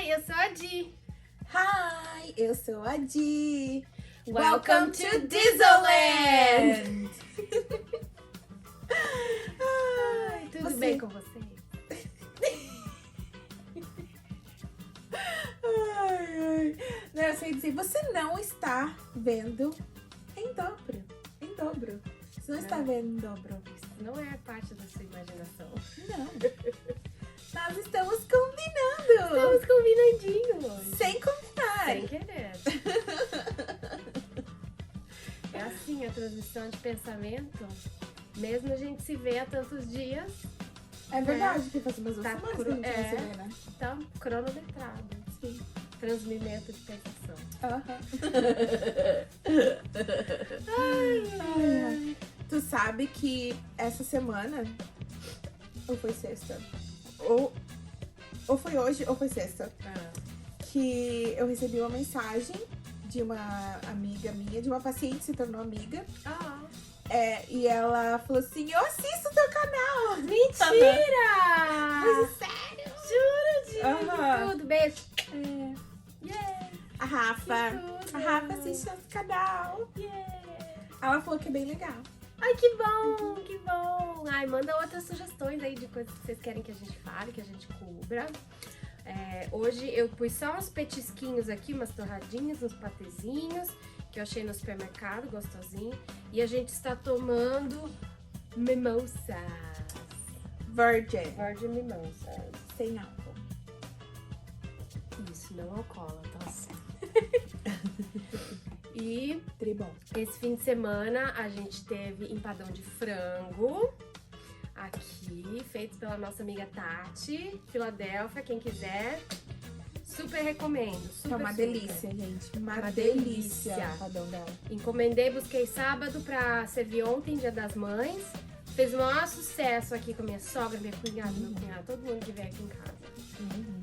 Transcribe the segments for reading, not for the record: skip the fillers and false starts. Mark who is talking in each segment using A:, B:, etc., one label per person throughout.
A: Oi, eu sou a Di.
B: Hi, eu sou a Di.
A: Welcome to Disneyland! Ai, tudo bem com você?
B: Ai. Não, eu sei dizer, você não está vendo em dobro. Em dobro. Você não está vendo em dobro.
A: Não é parte da sua imaginação.
B: Não. Nós estamos combinando.
A: Estamos combinandinhos.
B: Sem combinar.
A: Sem querer. É assim a transmissão de pensamento. Mesmo a gente se vê há tantos dias,
B: É verdade, porque faz umas 2
A: Tá
B: semanas que
A: cru-
B: a gente
A: é.
B: vai se ver, né?
A: tá cronometrado.
B: Sim.
A: Transmimento de pensação.
B: Aham. Ai. Tu sabe que essa semana, ou foi sexta, ou foi hoje, ou foi sexta, que eu recebi uma mensagem de uma amiga minha, de uma paciente que se tornou amiga, e ela falou assim, eu assisto teu canal!
A: Mentira!
B: Mas sério?
A: Juro, Di!
B: Aham.
A: Que tudo, beijo!
B: É,
A: Yeah!
B: a Rafa,
A: Que tudo.
B: a Rafa assiste nosso canal.
A: Yeah!
B: Ela falou que é bem legal.
A: Ai, que bom, que bom! Ai, manda outras sugestões aí de coisas que vocês querem que a gente fale, que a gente cubra. Hoje eu pus só uns petisquinhos aqui, umas torradinhas, uns patezinhos, que eu achei no supermercado, gostosinho. E a gente está tomando mimosas.
B: Virgin,
A: Mimosas.
B: sem álcool.
A: Isso, não alcoólatra. E
B: Tribom.
A: esse fim de semana a gente teve empadão de frango aqui, feito pela nossa amiga Tati, Filadélfia, quem quiser, super recomendo. Super,
B: É uma
A: super.
B: delícia, gente. Uma
A: Uma
B: delícia
A: delícia.
B: o padrão dela.
A: Encomendei, busquei sábado pra servir ontem, Dia das Mães. Fez o maior sucesso aqui com a minha sogra, minha cunhada, meu cunhado, todo mundo que veio aqui em casa.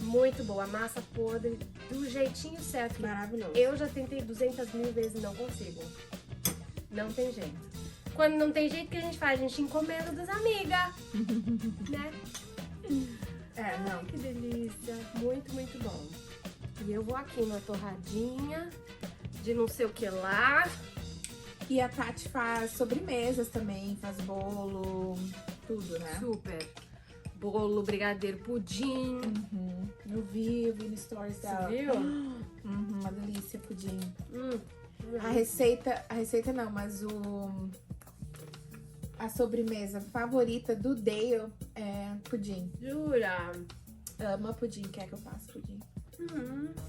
A: Muito boa, massa podre, do jeitinho certo.
B: Maravilhoso.
A: Eu já tentei 200 mil vezes e não consigo. Não tem jeito. Quando não tem jeito, o que a gente faz? A gente encomenda das amigas, né?
B: Não.
A: Que delícia. Muito, muito bom. E eu vou aqui na torradinha de não sei o que lá.
B: E a Tati faz sobremesas também, faz bolo, tudo, né?
A: Super. Bolo, brigadeiro, pudim.
B: Eu vi no stories dela.
A: Você viu?
B: Uma delícia, pudim.
A: Hum.
B: A receita não, mas a sobremesa favorita do Dale é pudim.
A: Jura?
B: Ama pudim, quer que eu faça pudim?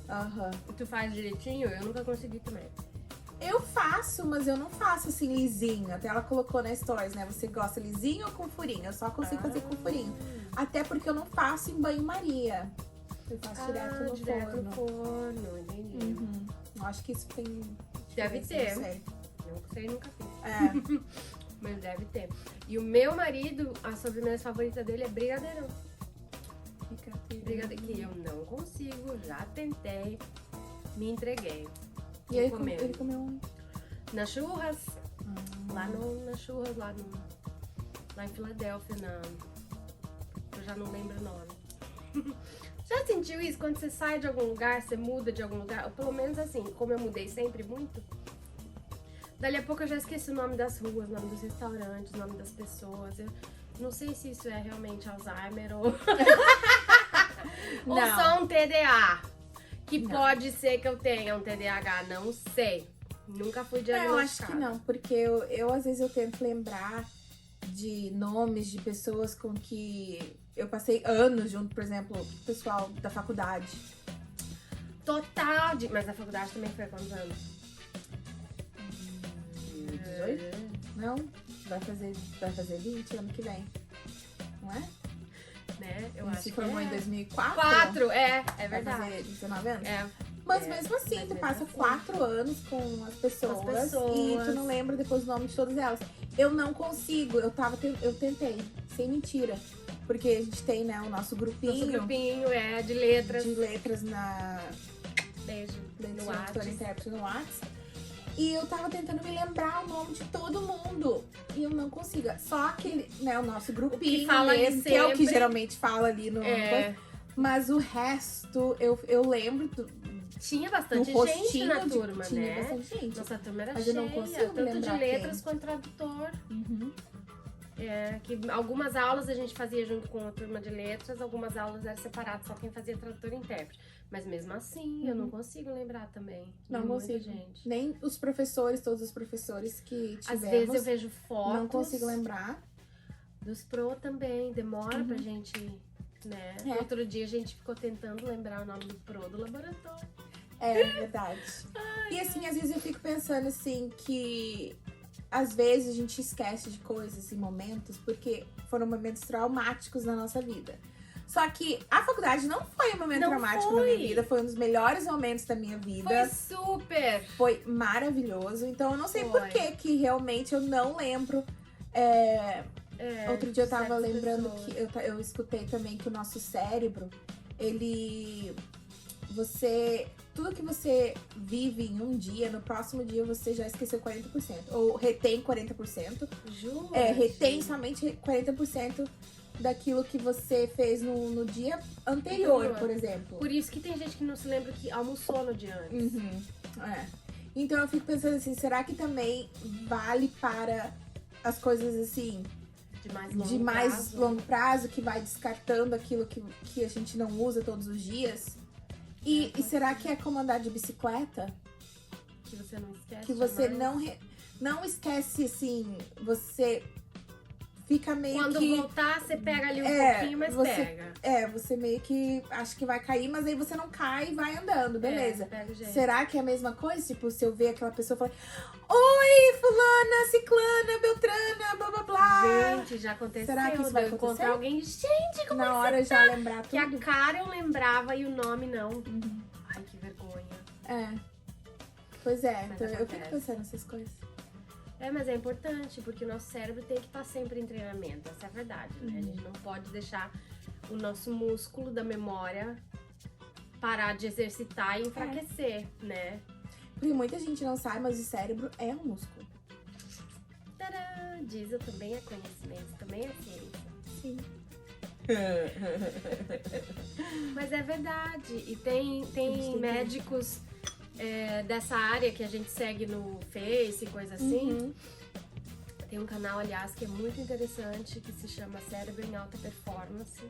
B: Aham.
A: E tu faz direitinho? Eu nunca consegui também.
B: Eu faço, mas eu não faço assim lisinho. Até ela colocou na stories, né? Você gosta lisinho ou com furinho? Eu só consigo fazer com furinho. Até porque eu não faço em banho-maria. Eu faço direto no forno.
A: Entendi.
B: Eu acho que isso tem...
A: Deve ter.
B: Não sei.
A: Não sei, nunca fiz.
B: É.
A: Mas deve ter. E o meu marido, a sobremesa favorita dele é brigadeirão. Brigadeiro que eu não consigo, já tentei, me entreguei.
B: E ele
A: Comendo.
B: comeu um...
A: Na Churras, lá na Churras, lá em Filadélfia, eu já não lembro o nome. Já sentiu isso? Quando você sai de algum lugar, você muda de algum lugar? Ou pelo menos assim, como eu mudei sempre muito, dali a pouco eu já esqueci o nome das ruas, o nome dos restaurantes, o nome das pessoas. Eu não sei se isso é realmente Alzheimer ou... ou
B: Não.
A: só um TDA. Que
B: Não.
A: pode ser que eu tenha um TDAH, não sei. Nunca fui diagnosticada.
B: Eu acho que não, porque eu às vezes eu tento lembrar de nomes de pessoas com que eu passei anos junto, por exemplo, o pessoal da faculdade.
A: Total. Mas a faculdade também foi há quantos anos?
B: 18? Não? Vai fazer 20 ano que vem. Não é?
A: Né? Eu
B: Ele
A: acho
B: se
A: que
B: formou em 2004?
A: 4, é
B: Vai
A: verdade.
B: fazer 19 anos?
A: É.
B: Mas
A: É,
B: mesmo assim,
A: mas
B: tu
A: mesmo
B: passa
A: assim.
B: 4 anos com as pessoas,
A: pessoas.
B: e tu não lembra depois o nome de todas elas. Eu não consigo, eu tentei, sem mentira. Porque a gente tem, né, o nosso grupinho,
A: De letras.
B: de letras na
A: Beijo.
B: no
A: No WhatsApp.
B: intérprete no WhatsApp. E eu tava tentando me lembrar o nome de todo mundo. E eu não consigo. Só aquele, né, o nosso grupinho
A: que fala ali
B: mesmo, que é o que
A: sempre.
B: geralmente fala ali no...
A: É.
B: Mas o resto, eu lembro
A: Tinha bastante
B: do
A: gente
B: rostinho
A: na turma,
B: tinha
A: né?
B: bastante gente.
A: Nossa turma era
B: Mas eu
A: cheia,
B: não consigo
A: tanto de
B: lembrar
A: letras
B: quem.
A: quanto tradutor.
B: Uhum.
A: Que algumas aulas a gente fazia junto com a turma de letras, algumas aulas eram separadas, só quem fazia tradutor e intérprete. Mas mesmo assim, eu não consigo lembrar também.
B: Não consigo.
A: Gente.
B: Nem os professores, todos os professores que tivemos.
A: Às vezes eu vejo fotos.
B: Não consigo lembrar.
A: Dos pro também, demora pra gente, né? Outro dia a gente ficou tentando lembrar o nome do pro do laboratório.
B: É verdade. E assim, às vezes eu fico pensando assim que às vezes a gente esquece de coisas e momentos porque foram momentos traumáticos na nossa vida. Só que a faculdade não foi um momento traumático na minha vida, foi um dos melhores momentos da minha vida.
A: Foi super!
B: Foi maravilhoso. Então eu não sei por que realmente eu não lembro. Outro dia eu tava lembrando que eu escutei também que o nosso cérebro, tudo que você vive em um dia, no próximo dia você já esqueceu 40%. Ou retém 40%.
A: Juro?
B: Retém somente 40% daquilo que você fez no dia anterior, por exemplo.
A: Por isso que tem gente que não se lembra que almoçou no dia antes.
B: Então eu fico pensando assim, será que também vale para as coisas assim... De mais longo prazo, que vai descartando aquilo que a gente não usa todos os dias. E será que é como andar de bicicleta?
A: Que você não esquece.
B: Que você não esquece, assim, você fica meio
A: Quando
B: que...
A: voltar, você pega ali um pouquinho, mas pega.
B: Você meio que acha que vai cair, mas aí você não cai e vai andando, beleza.
A: Pega o jeito.
B: Será que é a mesma coisa? Tipo, se eu ver aquela pessoa falando: oi, fulana, ciclana, beltrana, blá blá blá.
A: Gente, já aconteceu.
B: Será que isso vai acontecer?
A: Encontrar alguém, gente, como
B: na hora já lembrar tudo.
A: Que a cara eu lembrava e o nome não. Ai, que vergonha.
B: Pois é,
A: Mas
B: então eu
A: acontece.
B: fico pensando nessas coisas.
A: Mas é importante, porque o nosso cérebro tem que estar sempre em treinamento. Essa é a verdade, né? A gente não pode deixar o nosso músculo da memória parar de exercitar e enfraquecer, né?
B: Porque muita gente não sabe, mas o cérebro é um músculo.
A: Tadã! Diesel também é conhecimento, também é ciência.
B: Sim.
A: Mas é verdade. E tem médicos dessa área que a gente segue no Face, coisa assim. Tem um canal, aliás, que é muito interessante, que se chama Cérebro em Alta Performance.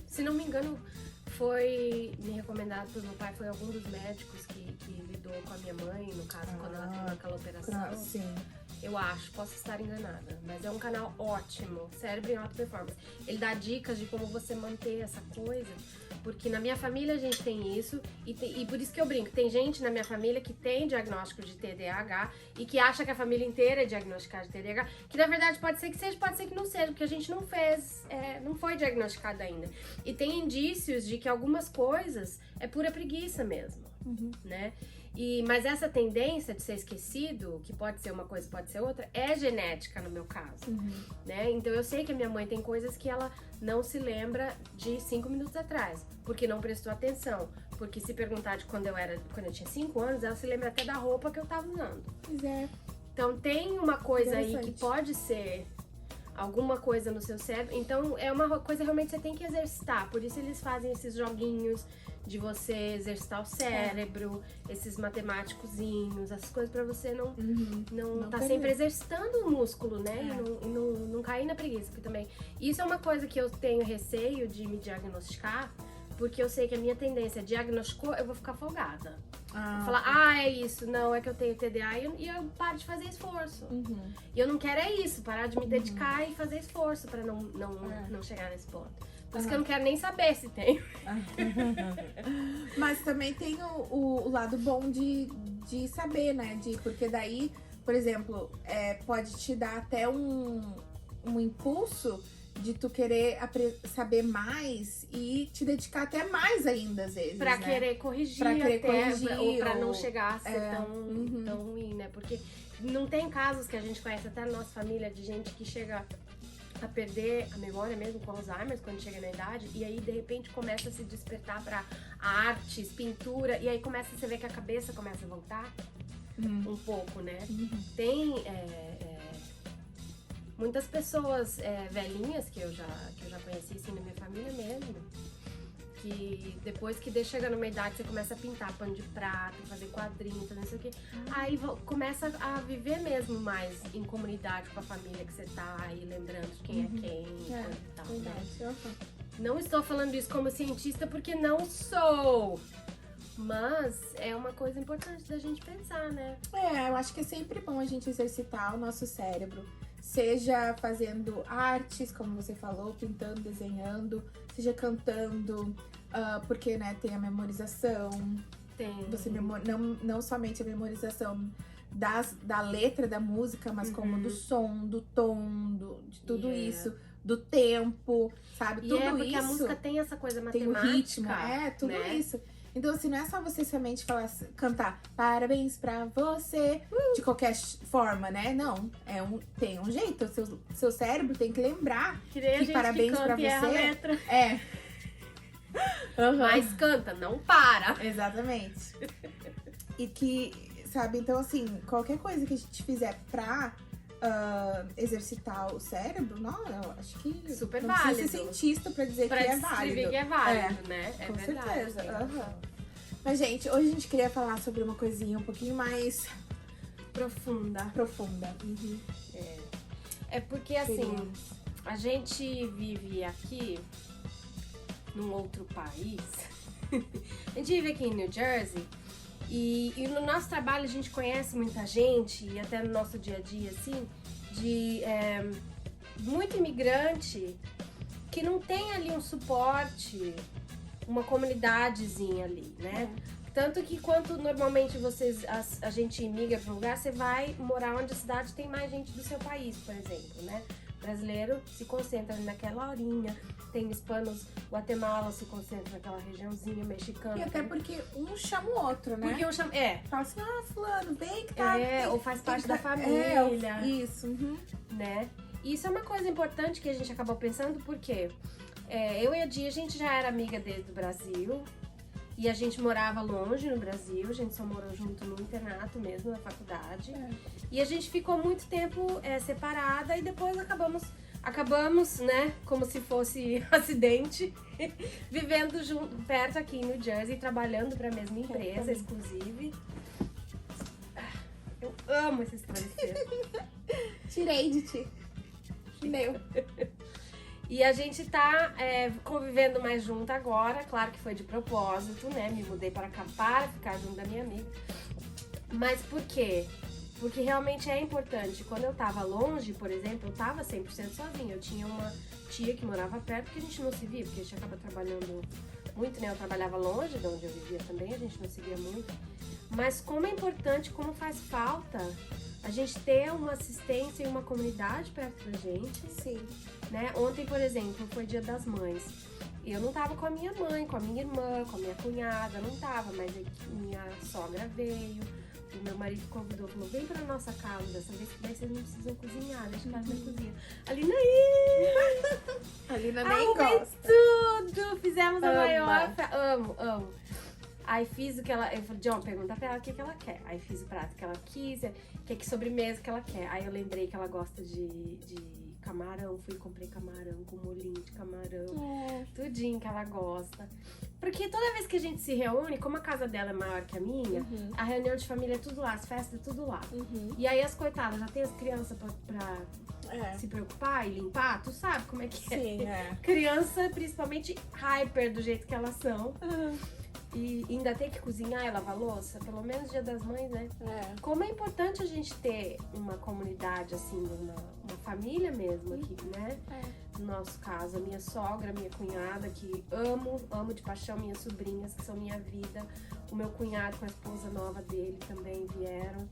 A: Se não me engano, foi me recomendado pelo meu pai, foi algum dos médicos que lidou com a minha mãe, no caso, quando ela teve aquela operação.
B: Sim.
A: Eu acho, posso estar enganada, mas é um canal ótimo, Cérebro em Alta Performance. Ele dá dicas de como você manter essa coisa, porque na minha família a gente tem isso, e por isso que eu brinco, tem gente na minha família que tem diagnóstico de TDAH e que acha que a família inteira é diagnosticada de TDAH, que na verdade pode ser que seja, pode ser que não seja, porque a gente não fez, não foi diagnosticado ainda. E tem indícios de que algumas coisas é pura preguiça mesmo, né? Mas essa tendência de ser esquecido, que pode ser uma coisa, pode ser outra, é genética no meu caso, né? Então eu sei que a minha mãe tem coisas que ela não se lembra de 5 minutos atrás, porque não prestou atenção. Porque se perguntar de quando eu tinha 5 anos, ela se lembra até da roupa que eu tava usando.
B: Pois é.
A: Então tem uma coisa aí que pode ser alguma coisa no seu cérebro. Então é uma coisa realmente que você tem que exercitar. Por isso eles fazem esses joguinhos de você exercitar o cérebro, esses matemáticozinhos, essas coisas pra você não tá sempre exercitando o músculo, né? E não cair na preguiça. Porque também, isso é uma coisa que eu tenho receio de me diagnosticar, porque eu sei que a minha tendência diagnosticou, eu vou ficar folgada. Vou falar, é isso, não, é que eu tenho TDA e eu paro de fazer esforço. E eu não quero isso, parar de me dedicar e fazer esforço pra não chegar nesse ponto. Por isso que eu não quero nem saber se tem.
B: Mas também tem o lado bom de saber, né? Porque daí, por exemplo, pode te dar até um impulso de tu querer saber mais e te dedicar até mais ainda, às vezes,
A: pra
B: né?
A: querer corrigir ou pra não chegar a ser tão ruim, né? Porque não tem casos que a gente conhece até na nossa família de gente que chega a perder a memória mesmo com Alzheimer quando chega na idade, e aí de repente começa a se despertar pra artes, pintura, e aí você vê que a cabeça começa a voltar um pouco, né? Tem muitas pessoas velhinhas que eu já conheci, assim, na minha família mesmo, que depois que chega numa idade, você começa a pintar pano de prato, fazer quadrinhos, não sei o quê. Aí começa a viver mesmo mais em comunidade com a família que você tá aí, lembrando de quem é quem e tal, né? Não estou falando isso como cientista porque não sou. Mas é uma coisa importante da gente pensar, né?
B: Eu acho que é sempre bom a gente exercitar o nosso cérebro. Seja fazendo artes, como você falou, pintando, desenhando, seja cantando, porque, né, tem a memorização.
A: Tem.
B: Você não somente a memorização da letra da música, mas como do som, do tom, de tudo isso, do tempo, sabe?
A: E
B: tudo
A: porque
B: isso.
A: A música tem essa coisa matemática.
B: Tem o ritmo, tudo
A: né?
B: isso. Então, assim, não é só você somente cantar parabéns pra você de qualquer forma, né? Não, tem um jeito. O seu cérebro tem que lembrar que parabéns pra você.
A: A letra. Mas canta, não para.
B: Exatamente. E que, sabe, então assim, qualquer coisa que a gente fizer pra exercitar o cérebro, não, eu acho que
A: super
B: não
A: válido.
B: Precisa ser cientista pra dizer que é válido.
A: Que é válido, né?
B: Com
A: verdade,
B: certeza. Mas, gente, hoje a gente queria falar sobre uma coisinha um pouquinho mais
A: profunda. É porque, assim, a gente vive aqui num outro país. A gente vive aqui em New Jersey e no nosso trabalho a gente conhece muita gente, e até no nosso dia a dia, assim, de muito imigrante que não tem ali um suporte, uma comunidadezinha ali, né? Tanto que quando normalmente a gente imigra para um lugar, você vai morar onde a cidade tem mais gente do seu país, por exemplo, né? O brasileiro se concentra naquela horinha, tem hispanos, Guatemala se concentra naquela regiãozinha, mexicana.
B: E até porque um chama o outro, né?
A: Porque um chama...
B: Fala assim, fulano, vem que tá...
A: ou faz parte da família.
B: Isso.
A: Né? E isso é uma coisa importante que a gente acabou pensando, porque eu e a Dia, a gente já era amiga desde o Brasil. E a gente morava longe no Brasil, a gente só morou junto no internato mesmo, na faculdade. E a gente ficou muito tempo separada e depois acabamos, né, como se fosse acidente, vivendo perto aqui em New Jersey, trabalhando para a mesma empresa, exclusive. Eu amo esses pareceres.
B: Tirei de ti. Meu.
A: E a gente tá convivendo mais junto agora, claro que foi de propósito, né? Me mudei para cá para ficar junto da minha amiga. Mas por quê? Porque realmente é importante. Quando eu tava longe, por exemplo, eu tava 100% sozinha. Eu tinha uma tia que morava perto, que a gente não se via, porque a gente acaba trabalhando muito, né? Eu trabalhava longe de onde eu vivia também, a gente não se via muito. Mas como é importante, como faz falta a gente ter uma assistência e uma comunidade perto da gente.
B: Sim.
A: Né? Ontem, por exemplo, foi Dia das Mães. Eu não tava com a minha mãe, com a minha irmã, com a minha cunhada, não tava, mas minha sogra veio, o meu marido convidou, falou, vem pra nossa casa dessa vez, que daí vocês não precisam cozinhar, deixa ela na cozinha.
B: A Lina nem gosta.
A: Tudo! Fizemos a maior festa. Amo. Aí fiz o que ela... Eu falei, John, pergunta pra ela o que ela quer. Aí fiz o prato que ela quis, que sobremesa que ela quer. Aí eu lembrei que ela gosta de camarão, fui e comprei camarão com molhinho de camarão, tudinho que ela gosta. Porque toda vez que a gente se reúne, como a casa dela é maior que a minha, a reunião de família é tudo lá, as festas é tudo lá. E aí as coitadas, já tem as crianças pra se preocupar e limpar, tu sabe como é que é.
B: Sim,
A: Criança, principalmente hyper do jeito que elas são. E ainda tem que cozinhar e lavar louça, pelo menos Dia das Mães, né? Como é importante a gente ter uma comunidade, assim, uma família mesmo aqui, né? No nosso caso, a minha sogra, a minha cunhada, que amo de paixão, minhas sobrinhas, que são minha vida. O meu cunhado com a esposa nova dele também vieram.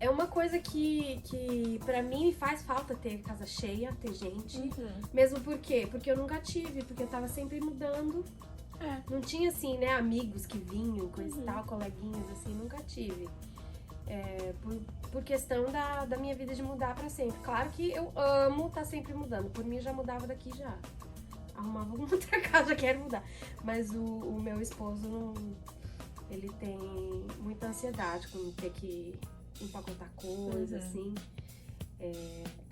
A: É uma coisa que pra mim faz falta ter casa cheia, ter gente. Mesmo por quê? Porque eu nunca tive, porque eu tava sempre mudando. Não tinha, assim, né, amigos que vinham, coisa e tal, coleguinhas, assim, nunca tive. Por questão da minha vida de mudar pra sempre. Claro que eu amo estar sempre mudando. Por mim, eu já mudava daqui já. Arrumava uma outra casa, quero mudar. Mas o meu esposo, não, ele tem muita ansiedade com ter que empacotar coisa, assim.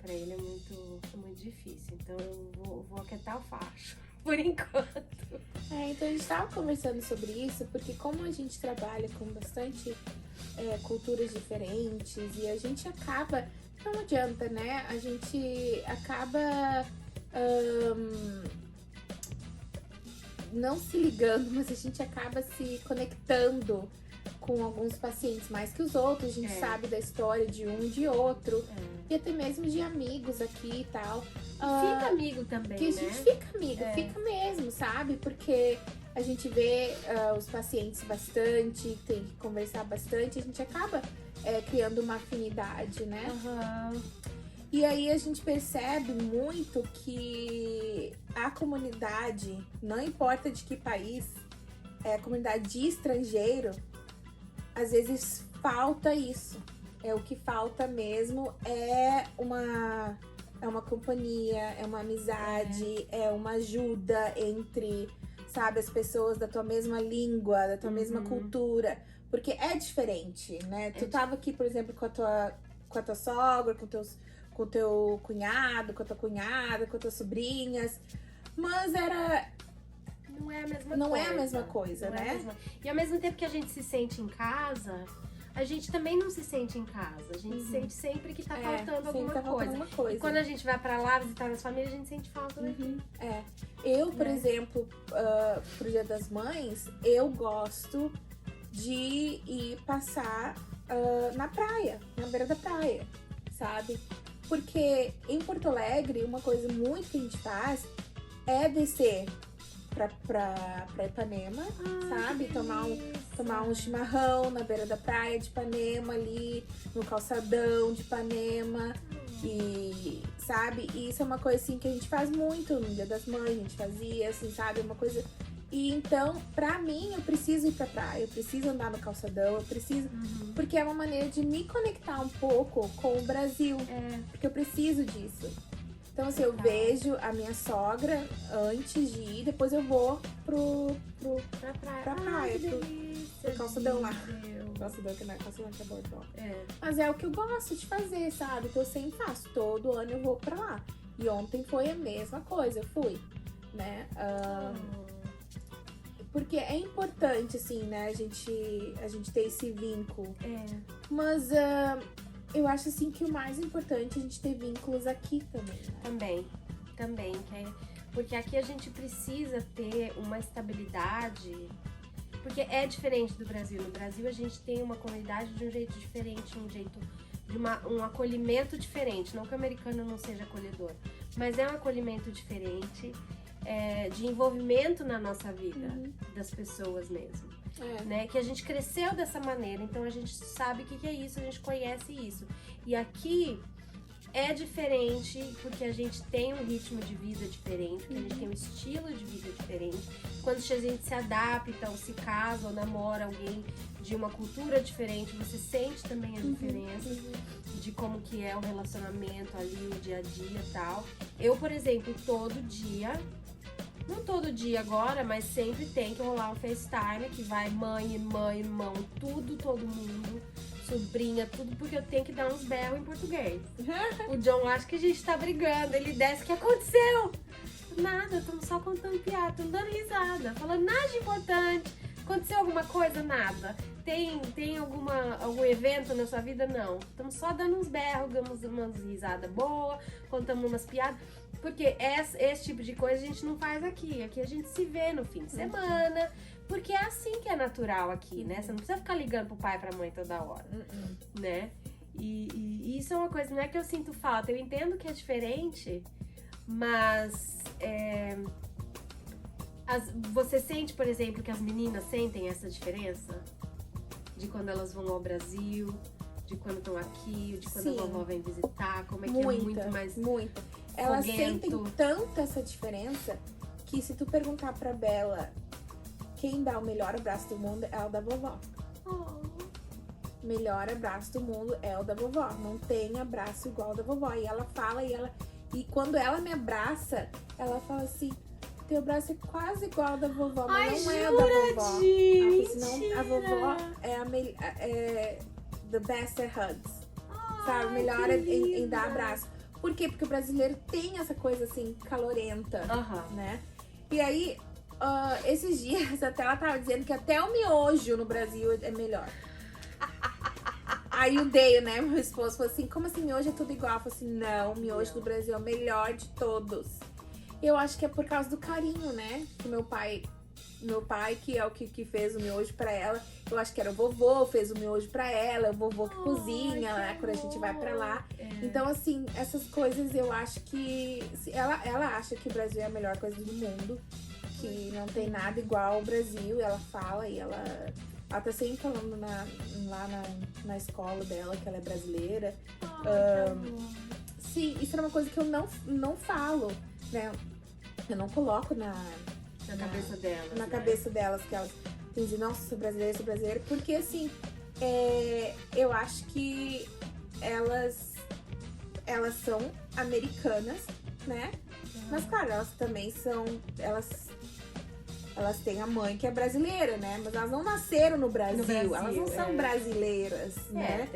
A: pra ele é muito difícil. Então eu vou aquietar o facho, por enquanto.
B: Então a gente tava conversando sobre isso, porque como a gente trabalha com bastante culturas diferentes e a gente acaba, não adianta, né? A gente acaba não se ligando, mas a gente acaba se conectando com alguns pacientes mais que os outros. A gente sabe da história de um e de outro. E até mesmo de amigos aqui e tal.
A: Fica amigo também,
B: que a gente fica amigo, fica mesmo, sabe? Porque a gente vê os pacientes bastante, tem que conversar bastante, a gente acaba criando uma afinidade, né? E aí a gente percebe muito que a comunidade, não importa de que país, a comunidade de estrangeiro, às vezes falta isso. O que falta mesmo é uma companhia, é uma amizade, é uma ajuda entre, sabe, as pessoas da tua mesma língua, da tua mesma cultura. Porque é diferente, né? Tu tava aqui, por exemplo, com a tua sogra, com o teu cunhado, com a tua cunhada, com as tuas sobrinhas. Mas
A: não é a mesma coisa.
B: Não é a mesma coisa, né?
A: E ao mesmo tempo que a gente se sente em casa, a gente também não se sente em casa. A gente sente sempre que tá faltando alguma coisa. E quando a gente vai pra lá visitar as famílias, a gente sente falta daqui.
B: Eu, por exemplo, pro Dia das Mães, eu gosto de ir passar na praia, na beira da praia, sabe? Porque em Porto Alegre, uma coisa muito que a gente faz é descer pra Ipanema, sabe? Tomar um chimarrão na beira da praia de Ipanema, ali no calçadão de Ipanema. E, sabe? E isso é uma coisa, assim, que a gente faz muito no Dia das Mães, a gente fazia, assim, sabe? Uma coisa... E então, pra mim, eu preciso ir pra praia, eu preciso andar no calçadão, eu preciso... Porque é uma maneira de me conectar um pouco com o Brasil. Porque eu preciso disso. Então, assim, eu vejo a minha sogra antes de ir, depois eu vou pra praia, pro calçadão lá. Calçadão que não é calçadão, que é bordão. Mas é o que eu gosto de fazer, sabe? Que eu sempre faço. Todo ano eu vou pra lá. E ontem foi a mesma coisa, eu fui, né? Porque é importante, assim, né? A gente ter esse vínculo. Mas eu acho, assim, que o mais importante é a gente ter vínculos aqui também, né?
A: Também. Porque aqui a gente precisa ter uma estabilidade. Porque é diferente do Brasil. No Brasil a gente tem uma comunidade de um jeito diferente, um jeito de um acolhimento diferente. Não que o americano não seja acolhedor, mas é um acolhimento diferente. De envolvimento na nossa vida, das pessoas mesmo, né? Que a gente cresceu dessa maneira, então a gente sabe o que é isso, a gente conhece isso. E aqui é diferente porque a gente tem um ritmo de vida diferente, porque a gente tem um estilo de vida diferente. Quando a gente se adapta ou se casa ou namora alguém de uma cultura diferente, você sente também a diferença de como que é o relacionamento ali, o dia a dia e tal. Eu, por exemplo, todo dia... Não todo dia agora, mas sempre tem que rolar um FaceTime que vai mãe, irmão, tudo, todo mundo, sobrinha, tudo, porque eu tenho que dar uns berros em português. O John acha que a gente tá brigando, ele desce, o que aconteceu? Nada, estamos só contando piada, estamos dando risada, falando nada de importante. Aconteceu alguma coisa? Nada. Tem algum evento na sua vida? Não. Estamos só dando uns berros, damos umas risadas boas, contamos umas piadas. Porque esse tipo de coisa a gente não faz aqui. Aqui a gente se vê no fim de semana. Porque é assim que é natural aqui, né? Você não precisa ficar ligando pro pai e pra mãe toda hora, né? E isso é uma coisa, não é que eu sinto falta. Eu entendo que é diferente, mas... você sente, por exemplo, que as meninas sentem essa diferença? De quando elas vão ao Brasil, de quando estão aqui, de quando a vovó vem visitar, como é que é muito mais
B: Muita. Elas sentem tanto essa diferença que se tu perguntar pra Bela quem dá o melhor abraço do mundo é o da vovó. Melhor abraço do mundo é o da vovó. Não tem abraço igual ao da vovó. E ela fala, e quando ela me abraça, ela fala assim... Teu braço é quase igual ao da vovó, mas não é o da vovó. Senão a vovó é the best at hugs. Sabe? Melhor em dar abraço. Por quê? Porque o brasileiro tem essa coisa assim, calorenta, né? E aí, esses dias até ela tava dizendo que até o miojo no Brasil é melhor. Aí o Deio, né, meu esposo, falou assim, como assim, miojo é tudo igual? Eu falei assim, não, o miojo do Brasil é o melhor de todos. Eu acho que é por causa do carinho, né? Que meu pai, que é o que fez o miojo pra ela, eu acho que era o vovô, fez o miojo pra ela, o vovô que cozinha, né, quando a gente vai pra lá. Então, assim, essas coisas eu acho que... Ela acha que o Brasil é a melhor coisa do mundo, que não tem nada igual ao Brasil, ela fala e ela tá sempre falando lá na escola dela que ela é brasileira. Sim, isso é uma coisa que eu não falo, né? Eu não coloco na
A: cabeça delas.
B: Na cabeça delas, que elas dizem, nossa, sou brasileira, porque assim, eu acho que elas são americanas, né? Mas claro, elas também são. Elas têm a mãe que é brasileira, né? Mas elas não nasceram no Brasil. Elas não são brasileiras, né?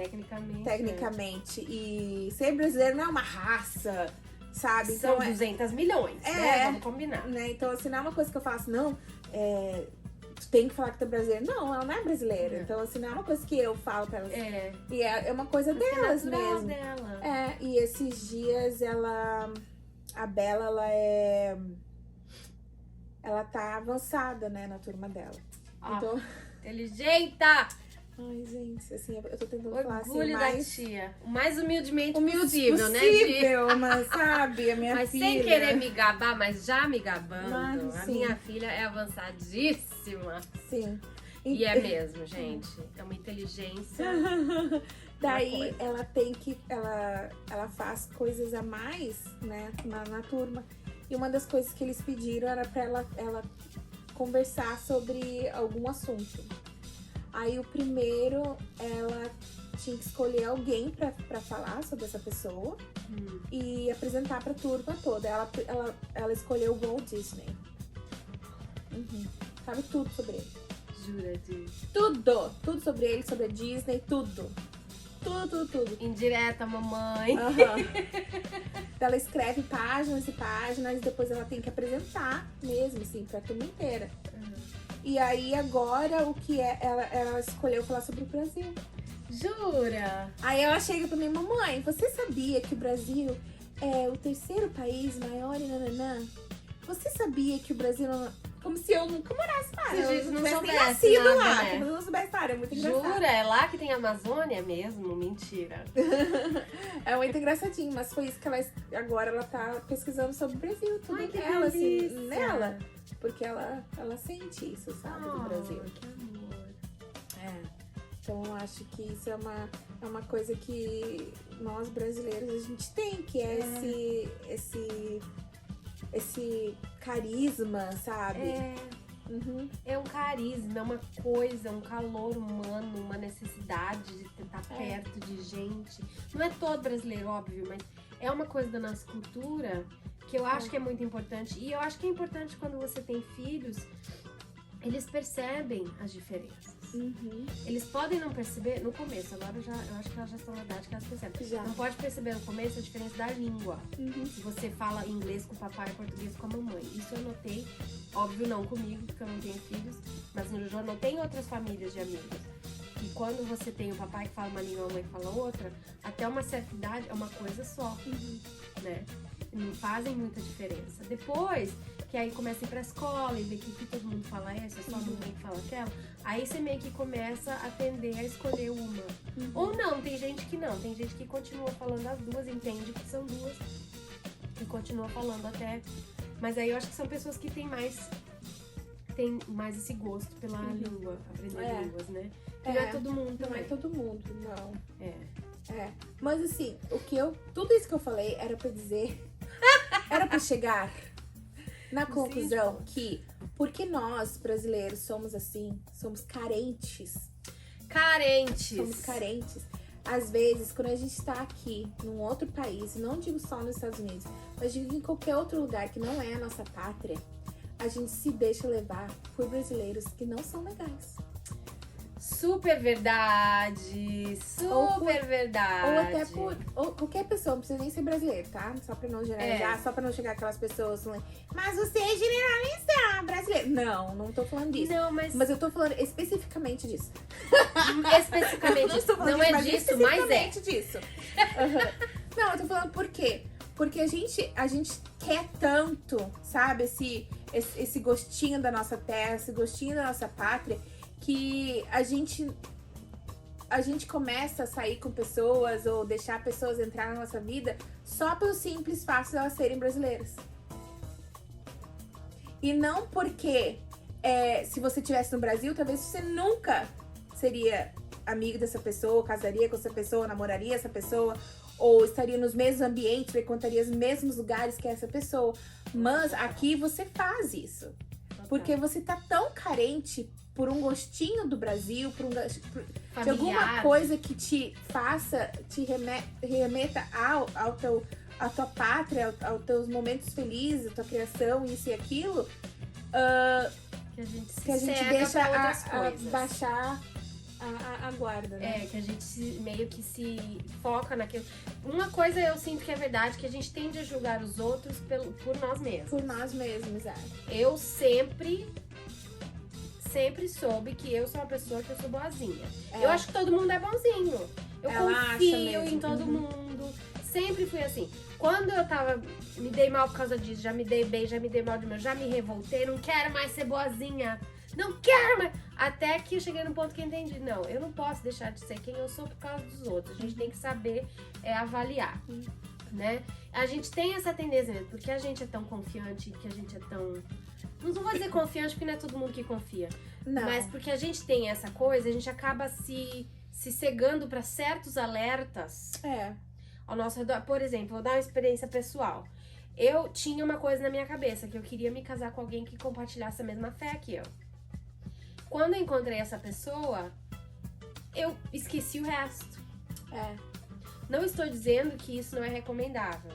B: Tecnicamente. E ser brasileiro não é uma raça, sabe?
A: São
B: então,
A: 200 milhões, né? Vamos combinar.
B: Né? Então, assim, não é uma coisa que eu faço, não, tu tem que falar que tu é brasileira. Não, ela não é brasileira. Então, assim, não é uma coisa que eu falo pra elas. E é uma coisa delas mesmo.
A: Dela.
B: E esses dias a Bela, ela tá avançada, né, na turma dela. Então...
A: Inteligenta!
B: Ai, gente, assim, eu tô tentando falar assim,
A: Orgulho da tia. O mais humildemente
B: possível,
A: né,
B: mas sabe, a minha
A: mas
B: filha...
A: Mas sem querer me gabar, mas já me gabando,
B: mas,
A: a minha filha é avançadíssima.
B: Sim.
A: E é mesmo, gente. É uma inteligência.
B: Daí ela faz coisas a mais, né, na turma. E uma das coisas que eles pediram era pra ela conversar sobre algum assunto. Aí o primeiro, ela tinha que escolher alguém pra falar sobre essa pessoa e apresentar pra turma toda. Ela escolheu o Walt Disney. Sabe tudo sobre ele.
A: Jura, Di?
B: Tudo sobre ele, sobre a Disney, tudo. Tudo.
A: Indireta, mamãe.
B: Ela escreve páginas e páginas e depois ela tem que apresentar mesmo, assim, pra turma inteira. E aí agora o que ela escolheu falar sobre o Brasil.
A: Jura?
B: Aí ela chega pra mim, mamãe, você sabia que o Brasil é o terceiro país maior em nananã? Você sabia que o Brasil como se eu nunca morasse lá.
A: Eu não tivesse
B: nascido
A: nada,
B: lá.
A: né?
B: Como se eu não soubesse história. É muito engraçado.
A: Jura? É lá que tem a Amazônia mesmo? Mentira.
B: É muito engraçadinho, mas foi isso que agora ela tá pesquisando sobre o Brasil. Tudo
A: Ai, que
B: ela, assim,
A: delícia.
B: nela. Porque ela sente isso, sabe, do Brasil.
A: Que amor.
B: Então eu acho que isso é uma coisa que nós brasileiros a gente tem, que é esse carisma, sabe?
A: É um carisma, é uma coisa, um calor humano, uma necessidade de estar perto de gente. Não é todo brasileiro, óbvio, mas é uma coisa da nossa cultura que eu acho que é muito importante. E eu acho que é importante quando você tem filhos, eles percebem as diferenças. Eles podem não perceber no começo, agora eu acho que elas já estão na idade que elas percebem. Não pode perceber no começo a diferença da língua. Se você fala inglês com o papai e português com a mamãe. Isso eu notei, óbvio não comigo, porque eu não tenho filhos, mas eu já notei em outras famílias de amigos. E quando você tem o papai que fala uma língua e a mamãe que fala outra, até uma certa idade é uma coisa só, né? Não fazem muita diferença. Depois que aí começa a ir pra escola e ver que todo mundo fala essa, só a mamãe que fala aquela, aí você meio que começa a tender a escolher uma. Ou não, tem gente que não, tem gente que continua falando as duas, entende que são duas e continua falando até. Mas aí eu acho que são pessoas que têm mais esse gosto pela língua, aprender línguas, né? Que não é todo mundo também.
B: Não é todo mundo, não. Mas assim, tudo isso que eu falei era pra dizer, era pra chegar na conclusão que, porque nós, brasileiros, somos assim, somos carentes. Somos carentes. Às vezes, quando a gente tá aqui, num outro país, não digo só nos Estados Unidos, mas digo em qualquer outro lugar que não é a nossa pátria, a gente se deixa levar por brasileiros que não são legais.
A: Super verdade, super verdade.
B: Ou até por qualquer pessoa, não precisa nem ser brasileiro, tá? Só pra não generalizar, só pra não chegar aquelas pessoas falando, mas você é generalizar brasileiro. Não tô falando disso.
A: Não, mas
B: eu tô falando especificamente disso.
A: especificamente disso. Não é disso, mas é.
B: Disso. Uhum. Não, eu tô falando por quê? Porque a gente quer tanto, sabe? Esse gostinho da nossa terra, esse gostinho da nossa pátria, que a gente começa a sair com pessoas ou deixar pessoas entrar na nossa vida só pelo simples fato de elas serem brasileiras. E não porque se você estivesse no Brasil, talvez você nunca seria amigo dessa pessoa, casaria com essa pessoa, namoraria essa pessoa, ou estaria nos mesmos ambientes, frequentaria os mesmos lugares que essa pessoa. Mas aqui você faz isso. Porque você tá tão carente por um gostinho do Brasil, de alguma coisa que te faça, te remeta à tua pátria, aos teus momentos felizes, à tua criação, isso e aquilo,
A: que a gente deixa
B: a baixar a guarda, né?
A: Que a gente meio que se foca naquilo. Uma coisa eu sinto que é verdade, que a gente tende a julgar os outros por nós mesmos.
B: Por nós mesmos, exato.
A: Eu sempre soube que eu sou uma pessoa que eu sou boazinha. Eu acho que todo mundo é bonzinho. Eu confio em todo mundo. Sempre fui assim. Quando eu me dei mal por causa disso, já me dei bem, já me dei mal de meu, já me revoltei, não quero mais ser boazinha. Não quero mais. Até que eu cheguei no ponto que eu entendi. Não, eu não posso deixar de ser quem eu sou por causa dos outros. A gente tem que saber avaliar, né? A gente tem essa tendência mesmo, porque a gente é tão confiante, que a gente é tão... Não vou dizer confiante, porque não é todo mundo que confia.
B: Não.
A: Mas porque a gente tem essa coisa, a gente acaba se cegando para certos alertas ao nosso redor. Por exemplo, vou dar uma experiência pessoal. Eu tinha uma coisa na minha cabeça, que eu queria me casar com alguém que compartilhasse a mesma fé que eu. Quando eu encontrei essa pessoa, eu esqueci o resto. Não estou dizendo que isso não é recomendável.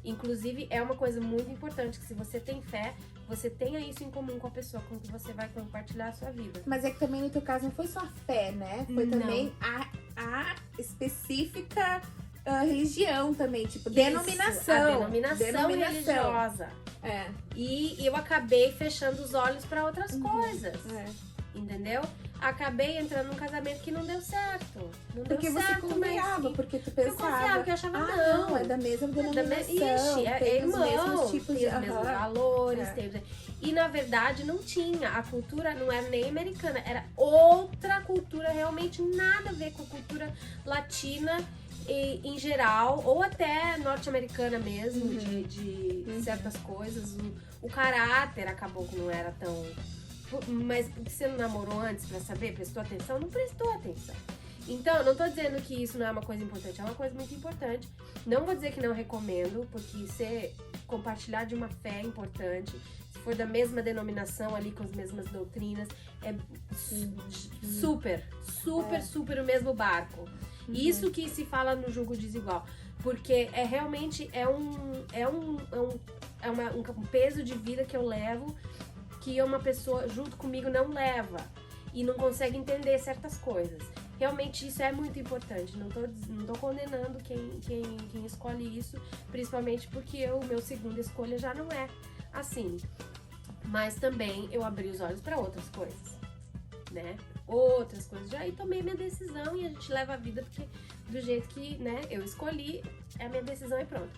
A: Inclusive, é uma coisa muito importante, que se você tem fé, você tenha isso em comum com a pessoa com que você vai compartilhar a sua vida.
B: Mas é que também no teu caso não foi só a fé, né? Foi também a específica religião também, tipo, denominação.
A: A denominação religiosa. E eu acabei fechando os olhos para outras coisas. Entendeu? Acabei entrando num casamento que não deu certo. Não
B: porque
A: deu
B: você
A: certo,
B: confiava, porque tu pensava.
A: Eu confiava, porque eu achava
B: não, é da mesma denominação.
A: É
B: os mesmos tipos
A: tem os mesmos valores. E na verdade não tinha. A cultura não era nem americana, era outra cultura, realmente nada a ver com a cultura latina em geral, ou até norte-americana mesmo, de certas coisas. O caráter acabou que não era tão... Mas porque você não namorou antes pra saber? Prestou atenção? Não prestou atenção. Então, eu não tô dizendo que isso não é uma coisa importante, é uma coisa muito importante. Não vou dizer que não recomendo, porque compartilhar de uma fé é importante. Se for da mesma denominação ali, com as mesmas doutrinas, é super o mesmo barco. Isso que se fala no julgo desigual. Porque realmente um peso de vida que eu levo, que uma pessoa junto comigo não leva e não consegue entender certas coisas. Realmente isso é muito importante. Não tô condenando quem escolhe isso, principalmente porque meu segunda escolha já não é assim. Mas também eu abri os olhos para outras coisas, né? Outras coisas já, e tomei minha decisão, e a gente leva a vida porque do jeito que, né, eu escolhi, é a minha decisão e pronto.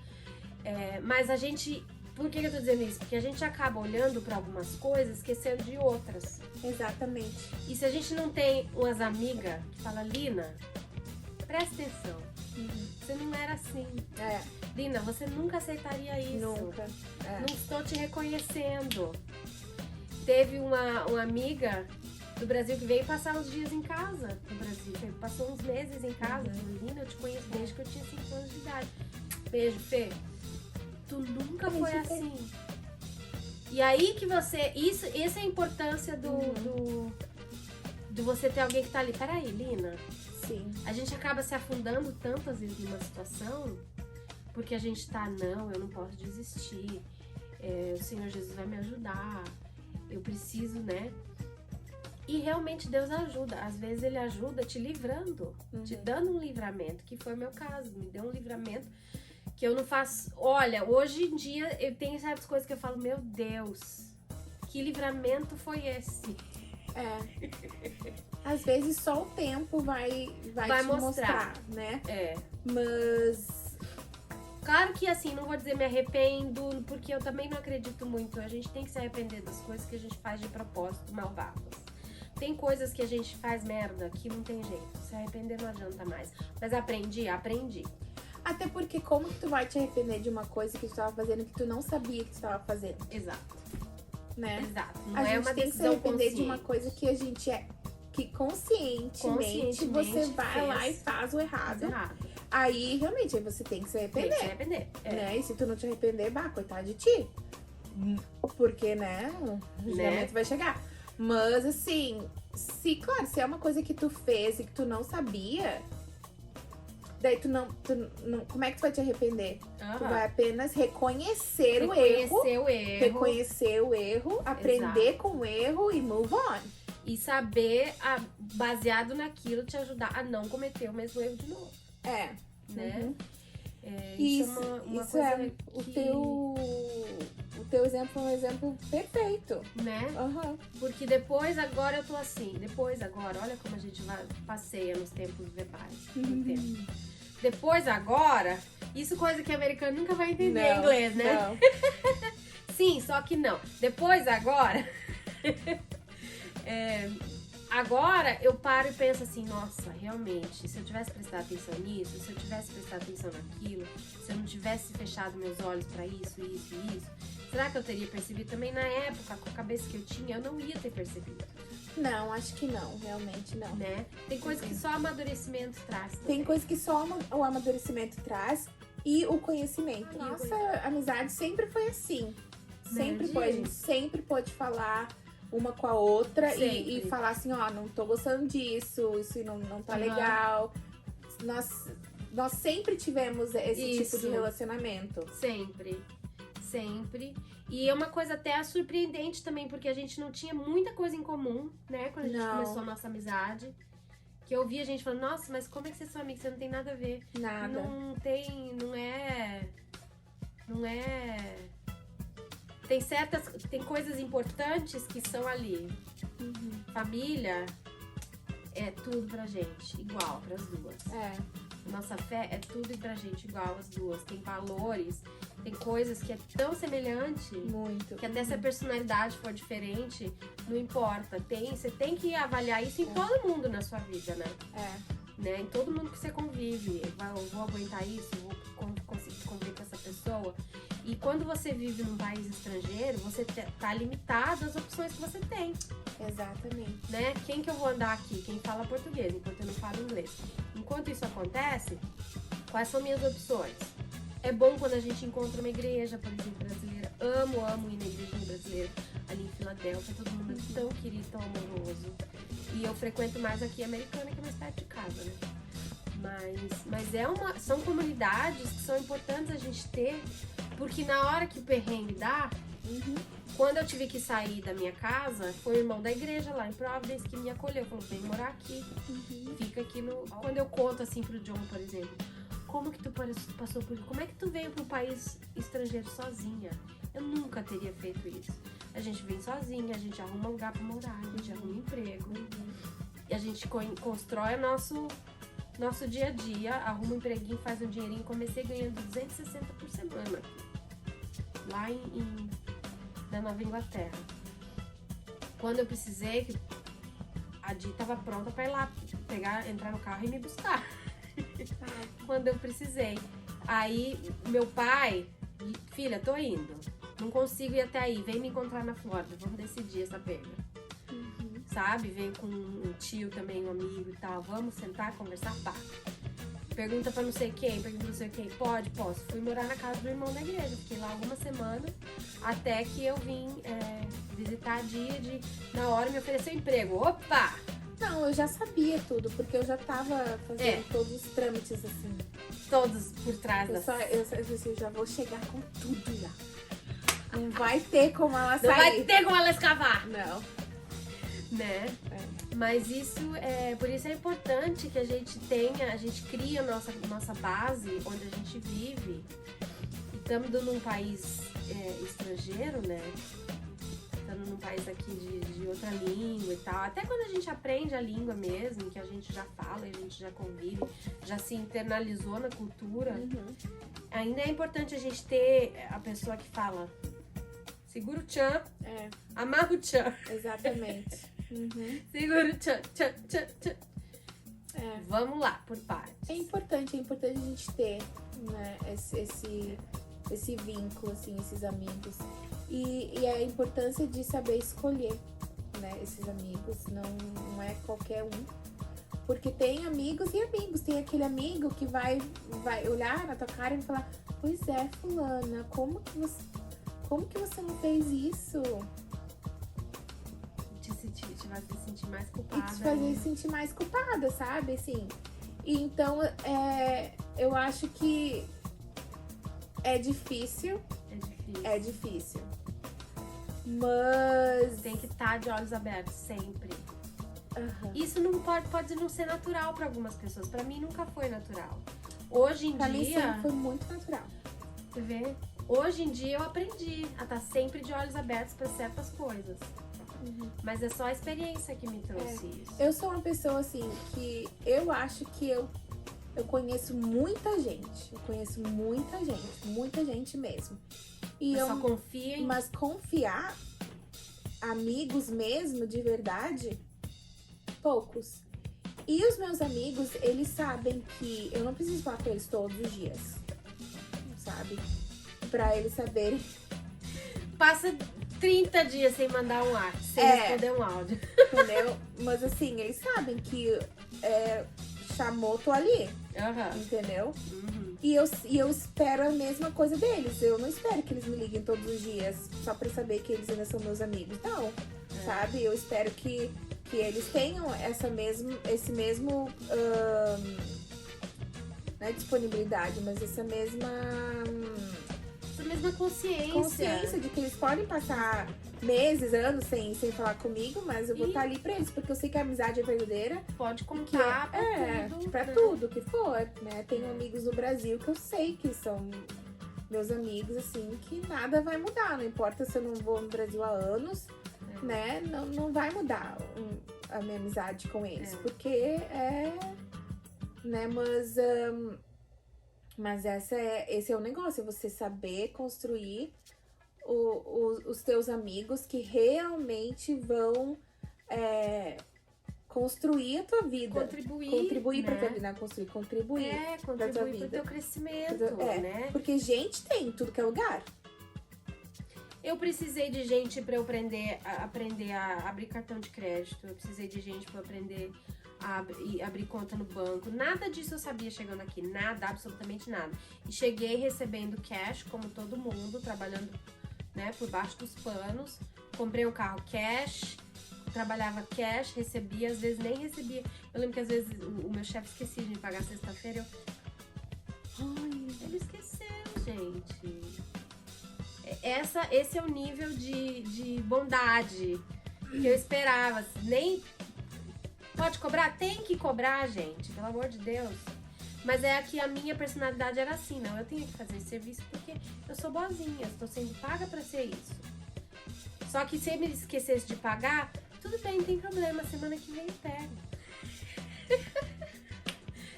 A: Mas a gente... Por que eu tô dizendo isso? Porque a gente acaba olhando para algumas coisas, esquecendo de outras.
B: Exatamente.
A: E se a gente não tem umas amigas que falam, Lina, presta atenção. Você não era assim. Lina, você nunca aceitaria isso.
B: Nunca.
A: Não estou te reconhecendo. Teve uma amiga do Brasil que veio passar uns dias em casa no Brasil. Passou uns meses em casa. Lina, eu te conheço desde que eu tinha 5 anos de idade. Beijo, Fê. Tu nunca foi assim. E aí que você... Essa é a importância de você ter alguém que tá ali. Peraí, Lina.
B: Sim.
A: A gente acaba se afundando tanto, às vezes, numa situação, porque a gente tá, não, eu não posso desistir. O Senhor Jesus vai me ajudar. Eu preciso, né? E realmente Deus ajuda. Às vezes Ele ajuda te livrando, te dando um livramento, que foi o meu caso. Me deu um livramento que eu não faço... Olha, hoje em dia eu tenho certas coisas que eu falo, meu Deus, que livramento foi esse?
B: Às vezes só o tempo vai te mostrar, né? Mas...
A: Claro que assim, não vou dizer me arrependo, porque eu também não acredito muito. A gente tem que se arrepender das coisas que a gente faz de propósito, malvadas. Tem coisas que a gente faz merda que não tem jeito. Se arrepender não adianta mais. Mas aprendi.
B: Até porque como que tu vai te arrepender de uma coisa que tu tava fazendo que tu não sabia que tu tava fazendo?
A: Exato.
B: Né?
A: Exato. Não
B: a
A: é
B: gente
A: uma
B: tem que se
A: decisão
B: arrepender
A: consciente.
B: de uma coisa que a gente que conscientemente você vai lá e faz o errado. Aí, realmente, aí você tem que se arrepender.
A: Tem que se arrepender.
B: Né? E se tu não te arrepender, coitado de ti. Porque, né, o julgamento vai chegar. Mas, assim, claro, se é uma coisa que tu fez e que tu não sabia, daí tu não como é que tu vai te arrepender? Tu vai apenas reconhecer o erro, aprender com o erro e move on.
A: E saber, baseado naquilo, te ajudar a não cometer o mesmo erro de novo. Né? Isso é uma coisa que... O teu exemplo é um exemplo perfeito. Né? Porque depois, agora eu tô assim. Olha como a gente passeia nos tempos verbais. Depois, agora... Isso coisa que americano nunca vai entender em inglês, né?
B: Não.
A: Sim, só que não. Depois, agora... Agora eu paro e penso assim, nossa, realmente, se eu tivesse prestado atenção nisso, se eu tivesse prestado atenção naquilo, se eu não tivesse fechado meus olhos pra isso, será que eu teria percebido? Também na época, com a cabeça que eu tinha, eu não ia ter percebido.
B: Não, acho que não, realmente não.
A: Né? Tem coisa que só amadurecimento traz também.
B: Tem coisa que só o amadurecimento traz e o conhecimento. Nossa, amizade sempre foi assim. Sempre foi, a gente sempre pôde falar uma com a outra e falar assim, ó, não tô gostando disso, isso não tá legal. Nós sempre tivemos esse tipo de relacionamento. Sempre. E é uma coisa até surpreendente também, porque a gente não tinha muita coisa em comum, né? Quando a gente começou a nossa amizade. Que eu ouvia a gente falando, nossa, mas como é que vocês são amigos? Você não tem nada a ver. Nada.
A: Não é... Tem coisas importantes que são ali. Família é tudo pra gente, igual pras duas. Nossa fé é tudo pra gente igual as duas. Tem valores, tem coisas que é tão semelhante.
B: Muito.
A: Que até se a personalidade for diferente, não importa. Você tem que avaliar isso em todo mundo na sua vida, né? Né? Em todo mundo que você convive. Eu vou aguentar isso, vou conseguir conviver com essa pessoa. E quando você vive num país estrangeiro, você tá limitado às opções que você tem.
B: Exatamente.
A: Né? Quem que eu vou andar aqui? Quem fala português, enquanto eu não falo inglês. Enquanto isso acontece, quais são minhas opções? É bom quando a gente encontra uma igreja, por exemplo, brasileira. Amo ir na igrejinha brasileira ali em Filadélfia. Todo mundo é tão querido, tão amoroso. E eu frequento mais aqui a Americana, que é mais perto de casa, né? Mas são comunidades que são importantes a gente ter, porque na hora que o perrengue dá, quando eu tive que sair da minha casa, foi o irmão da igreja lá em Providence que me acolheu, falou, vem morar aqui, fica aqui no... Quando eu conto assim pro John, por exemplo, como que tu passou por isso? Como é que tu veio para um país estrangeiro sozinha? Eu nunca teria feito isso. A gente vem sozinha, a gente arruma lugar pra morar, a gente arruma emprego, e a gente constrói nosso dia a dia, arruma um empreguinho, faz um dinheirinho. Comecei ganhando 260 por semana lá na Nova Inglaterra. Quando eu precisei, a Di tava pronta pra ir lá entrar no carro e me buscar. Quando eu precisei. Aí meu pai, filha, tô indo, não consigo ir até aí, vem me encontrar na Flórida, vamos decidir essa pega. Sabe? Veio com um tio também, um amigo e tal. Vamos sentar, conversar, pá. Pergunta pra não sei quem, posso. Fui morar na casa do irmão da igreja. Fiquei lá algumas semanas, até que eu vim visitar a Dia na hora me ofereceu emprego. Opa!
B: Não, eu já sabia tudo, porque eu já tava fazendo todos os trâmites assim.
A: Todos por trás
B: eu já vou chegar com tudo já. Não vai ter como ela sair.
A: Não vai ter como ela escavar.
B: Não.
A: né? Mas por isso é importante que a gente crie a nossa base onde a gente vive. E estamos num país estrangeiro, né? Estamos num país aqui de outra língua e tal. Até quando a gente aprende a língua mesmo, que a gente já fala, a gente já convive, já se internalizou na cultura, ainda é importante a gente ter a pessoa que fala: segura o tchan, amarra o tchan.
B: Exatamente.
A: Segura o tchan, tchan, tchan, tchan. Vamos lá, por partes.
B: É importante a gente ter, né, esse vínculo, assim, esses amigos. E a importância de saber escolher, né, esses amigos. Não é qualquer um. Porque tem amigos e amigos. Tem aquele amigo que vai olhar na tua cara e falar: pois é, fulana, como que você não fez isso?
A: Te vai se sentir mais culpada.
B: E te fazer sentir mais culpada, sabe? Assim. E então, eu acho que é difícil. É difícil. Mas
A: tem que estar de olhos abertos sempre. Isso não pode não ser natural para algumas pessoas. Para mim nunca foi natural. Hoje em
B: pra
A: dia,
B: mim sempre foi muito natural.
A: Você vê? Hoje em dia eu aprendi a estar sempre de olhos abertos para certas coisas. Mas é só a experiência que me trouxe isso.
B: Eu sou uma pessoa assim que eu acho que eu conheço muita gente. Eu conheço muita gente mesmo. E
A: eu só confio em...
B: Mas confiar, amigos mesmo, de verdade, poucos. E os meus amigos, eles sabem que eu não preciso falar com eles todos os dias, sabe? Pra eles saberem.
A: Passa 30 dias sem mandar um áudio, sem responder um áudio.
B: Entendeu? Mas assim, eles sabem que chamou, tô ali. Entendeu? E eu espero a mesma coisa deles. Eu não espero que eles me liguem todos os dias só pra saber que eles ainda são meus amigos. Não, sabe? Eu espero que eles tenham esse mesmo... não é disponibilidade, mas essa mesma consciência de que eles podem passar meses, anos sem falar comigo, mas eu vou estar ali pra eles, porque eu sei que a amizade é verdadeira.
A: Pode contar
B: pra tudo que for, né? Tenho amigos no Brasil que eu sei que são meus amigos, assim, que nada vai mudar. Não importa se eu não vou no Brasil há anos, né? Não vai mudar a minha amizade com eles, porque né? Mas esse é o negócio, é você saber construir os teus amigos que realmente vão construir a tua vida. Contribuir pra tua vida, construir, contribuir pra tua vida.
A: Pro teu crescimento, né?
B: Porque gente tem em tudo que é lugar.
A: Eu precisei de gente pra eu aprender a abrir cartão de crédito. Eu precisei de gente pra eu aprender a abrir conta no banco. Nada disso eu sabia chegando aqui. Nada, absolutamente nada. E cheguei recebendo cash, como todo mundo, trabalhando, né, por baixo dos panos. Comprei um carro cash, trabalhava cash, recebia, às vezes nem recebia. Eu lembro que às vezes o meu chefe esquecia de me pagar sexta-feira. Ele esqueceu, gente. Esse é o nível de bondade que eu esperava. Nem pode cobrar? Tem que cobrar, gente, pelo amor de Deus. Mas é que a minha personalidade era assim, não, eu tenho que fazer esse serviço porque eu sou boazinha, estou sendo paga pra ser isso. Só que se ele me esquecesse de pagar, tudo bem, não tem problema, semana que vem eu pego.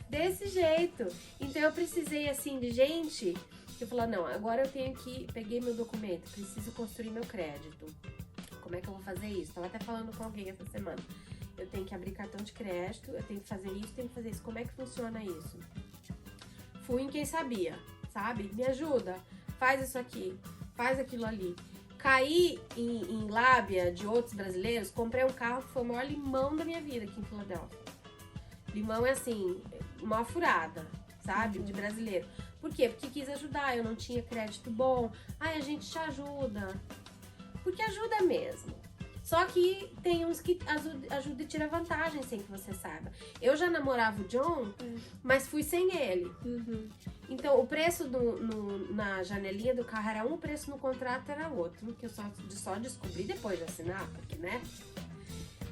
A: Desse jeito. Então eu precisei, assim, de gente que falou, não, agora eu tenho que, peguei meu documento, preciso construir meu crédito. Como é que eu vou fazer isso? Tava até falando com alguém essa semana. Eu tenho que abrir cartão de crédito, eu tenho que fazer isso, tenho que fazer isso. Como é que funciona isso? Fui em quem sabia, sabe? Me ajuda, faz isso aqui, faz aquilo ali. Caí em lábia de outros brasileiros, comprei um carro que foi o maior limão da minha vida aqui em Filadélfia. Limão é assim, uma furada, sabe? De brasileiro. Por quê? Porque quis ajudar, eu não tinha crédito bom. Ai, a gente te ajuda. Porque ajuda mesmo. Só que tem uns que ajuda e tira vantagem sem que você saiba. Eu já namorava o John, mas fui sem ele. Então, o preço na janelinha do carro era um, o preço no contrato era outro. Que eu só descobri depois de assinar, porque, né?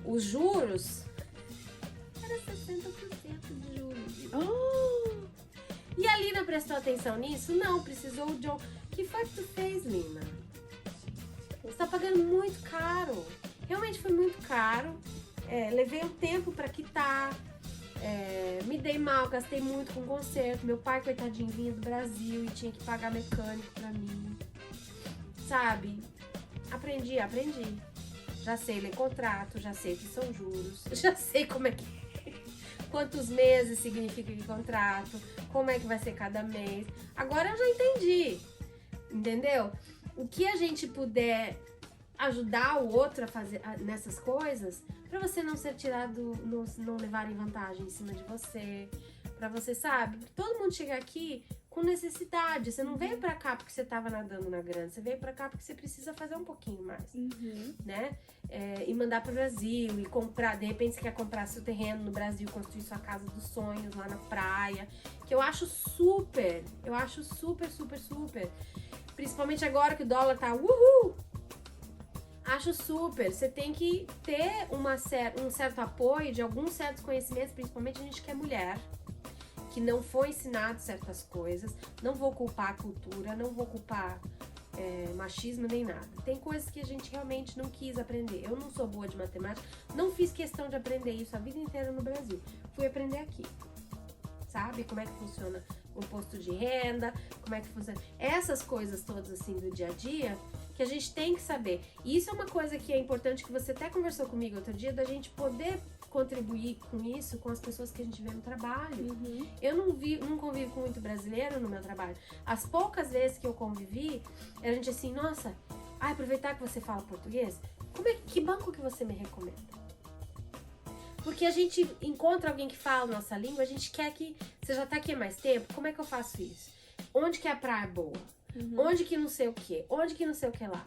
A: Os juros era 60% de juros.
B: Oh,
A: E a Lina prestou atenção nisso? Não, precisou o John. O que foi que tu fez, Lina? Você tá pagando muito caro. Realmente foi muito caro. Levei um tempo pra quitar. Me dei mal, gastei muito com conserto. Meu pai, coitadinho, vinha do Brasil e tinha que pagar mecânico pra mim. Sabe? Aprendi. Já sei ler contrato, já sei o que são juros, já sei como é que quantos meses significa que contrato, como é que vai ser cada mês. Agora eu já entendi, entendeu? O que a gente puder ajudar o outro a fazer nessas coisas, pra você não ser tirado, não levarem vantagem em cima de você, pra você, sabe? Todo mundo chega aqui com necessidade. Você não veio pra cá porque você tava nadando na grana, você veio pra cá porque você precisa fazer um pouquinho mais, né? E mandar pro Brasil, e comprar, de repente você quer comprar seu terreno no Brasil, construir sua casa dos sonhos lá na praia, que eu acho super, super. Principalmente agora que o dólar tá uhul! Acho super. Você tem que ter um certo apoio de alguns certos conhecimentos, principalmente a gente que é mulher, que não foi ensinado certas coisas. Não vou culpar a cultura, não vou culpar machismo nem nada. Tem coisas que a gente realmente não quis aprender. Eu não sou boa de matemática, não fiz questão de aprender isso a vida inteira no Brasil. Fui aprender aqui. Sabe como é que funciona o imposto de renda, como é que funciona essas coisas todas assim do dia a dia, que a gente tem que saber. E isso é uma coisa que é importante, que você até conversou comigo outro dia, da gente poder contribuir com isso com as pessoas que a gente vê no trabalho. Eu não convivo com muito brasileiro no meu trabalho. As poucas vezes que eu convivi, a gente assim, nossa, aproveitar que você fala português, que banco que você me recomenda? Porque a gente encontra alguém que fala a nossa língua, a gente quer que... Você já tá aqui há mais tempo, como é que eu faço isso? Onde que é a praia boa? Onde que não sei o que? Onde que não sei o que lá?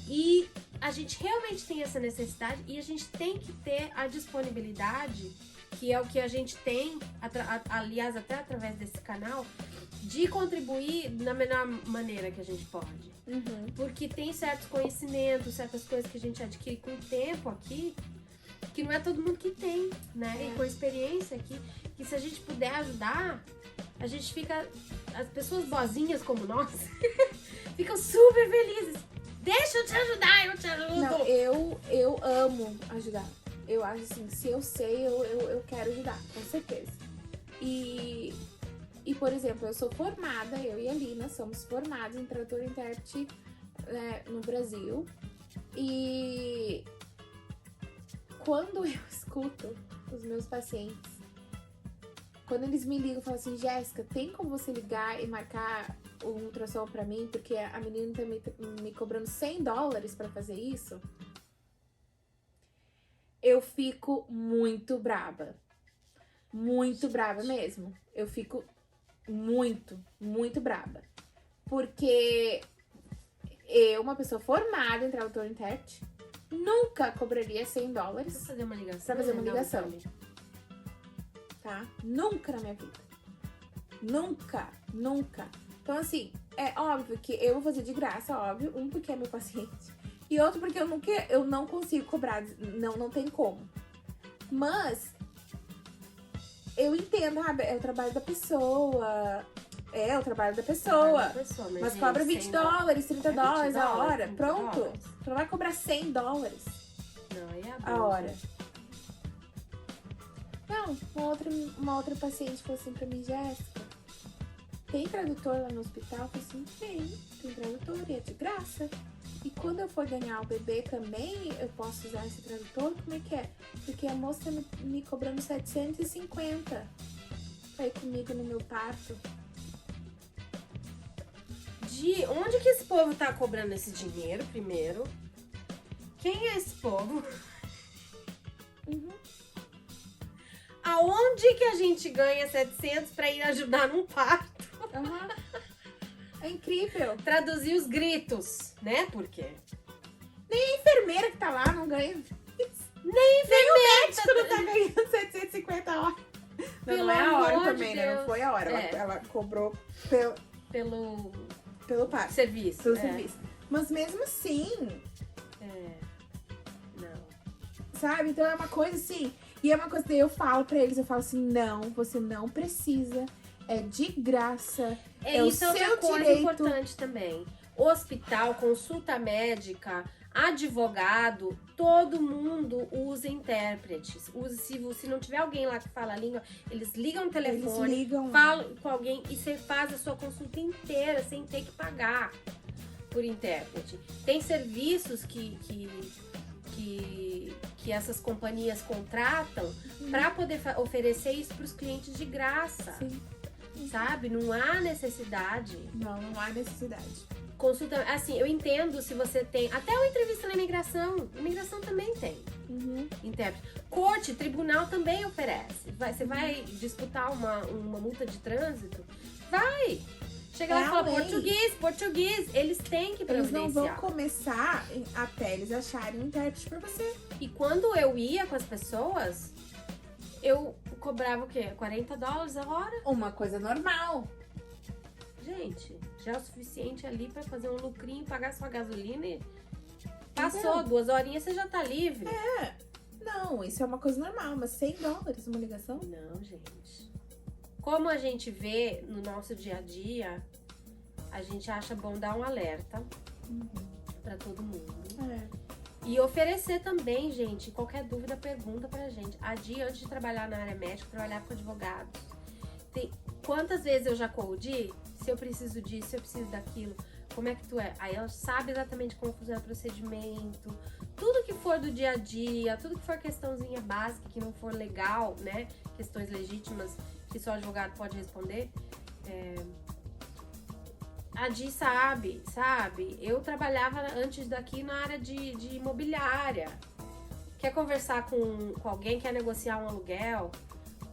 A: E a gente realmente tem essa necessidade e a gente tem que ter a disponibilidade, que é o que a gente tem, aliás, até através desse canal, de contribuir da melhor maneira que a gente pode. Porque tem certos conhecimentos, certas coisas que a gente adquire com o tempo aqui, que não é todo mundo que tem, né? E com experiência aqui, que se a gente puder ajudar, a gente fica... As pessoas boazinhas como nós ficam super felizes. Deixa eu te ajudar, eu te ajudo.
B: Não, eu amo ajudar. Eu acho assim, se eu sei, eu quero ajudar, com certeza. E por exemplo, eu sou formada, eu e a Lina somos formadas em tradutor e intérprete no Brasil. E quando eu escuto os meus pacientes, quando eles me ligam e falam assim, Jéssica, tem como você ligar e marcar um ultrassom pra mim, porque a menina tá me cobrando $100 pra fazer isso? Eu fico muito braba. Muito braba mesmo. Eu fico muito braba. Porque eu, uma pessoa formada em tradutor e intérprete, nunca cobraria $100
A: Pra fazer uma ligação.
B: pra fazer uma ligação. Tá? Nunca na minha vida. Nunca. Então, assim, é óbvio que eu vou fazer de graça, óbvio. Um, porque é meu paciente. E outro, porque eu não consigo cobrar. Não tem como. Mas eu entendo, é o trabalho da pessoa. É o trabalho da pessoa. Mas cobra $20, $30 a hora. Pronto. Tu não vai cobrar $100
A: Não, aí é
B: a hora. Não, uma outra paciente falou assim pra mim, Jéssica, tem tradutor lá no hospital? Eu falei assim, tem tradutor e é de graça. E quando eu for ganhar o bebê também, eu posso usar esse tradutor? Como é que é? Porque a moça tá me cobrando 750 pra ir comigo no meu parto.
A: De onde que esse povo tá cobrando esse dinheiro, primeiro? Quem é esse povo? Aonde que a gente ganha 700 pra ir ajudar num parto?
B: É incrível.
A: Traduzir os gritos, né? Por quê?
B: Nem a enfermeira que tá lá não ganha.
A: Nem
B: o médico não tá ganhando 750 a hora.
A: Pelo
B: não é a hora
A: amor
B: também,
A: de
B: né? Não
A: Deus.
B: foi a hora.
A: É.
B: Ela cobrou pelo parto.
A: serviço.
B: Pelo serviço. Mas mesmo assim,
A: Não.
B: sabe? Então é uma coisa assim, e é uma coisa que eu falo pra eles, eu falo assim, não, você não precisa, é de graça, é o
A: Isso é outra
B: seu
A: coisa
B: direito.
A: importante também. Hospital, consulta médica, advogado, todo mundo usa intérpretes. Se não tiver alguém lá que fala a língua, eles ligam o telefone,
B: Eles ligam.
A: falam com alguém e você faz a sua consulta inteira sem ter que pagar por intérprete. Tem serviços que essas companhias contratam para poder oferecer isso para os clientes de graça.
B: Sim.
A: Sabe? Não há necessidade.
B: Não há necessidade.
A: Consulta, assim, eu entendo se você tem. Até uma entrevista na imigração. Imigração também tem. Intérprete. Corte, tribunal também oferece. Você vai disputar uma multa de trânsito? Vai! Chega lá e fala português. Eles têm que
B: Eles
A: providenciar.
B: não vão começar até eles acharem um intérprete pra você.
A: E quando eu ia com as pessoas, eu cobrava o quê? $40 a hora?
B: Uma coisa normal.
A: Gente, já é o suficiente ali pra fazer um lucrinho, pagar sua gasolina e passou 2 horinhas, você já tá livre.
B: Não, isso é uma coisa normal, mas $100 uma ligação?
A: Não, gente. Como a gente vê no nosso dia a dia, a gente acha bom dar um alerta pra todo mundo. E oferecer também, gente, qualquer dúvida, pergunta pra gente. A Di, antes de trabalhar na área médica, trabalhava com advogados. Quantas vezes eu já cold? Se eu preciso disso, se eu preciso daquilo, como é que tu é? Aí ela sabe exatamente como funciona o procedimento, tudo que for do dia a dia, tudo que for questãozinha básica, que não for legal, né? Questões legítimas que só o advogado pode responder. A Di sabe? Eu trabalhava antes daqui na área de imobiliária. Quer conversar com alguém, quer negociar um aluguel?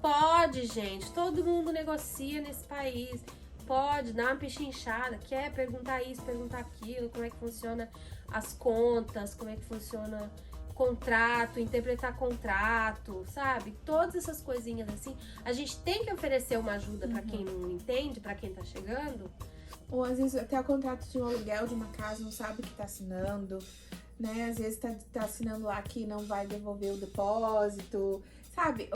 A: Pode, gente. Todo mundo negocia nesse país. Pode dar uma pechinchada. Quer perguntar isso, perguntar aquilo, como é que funciona as contas, como é que funciona contrato, interpretar contrato, sabe? Todas essas coisinhas assim. A gente tem que oferecer uma ajuda pra quem não entende, pra quem tá chegando.
B: Ou às vezes até o contrato de um aluguel de uma casa não sabe o que tá assinando, né? Às vezes tá assinando lá que não vai devolver o depósito, sabe?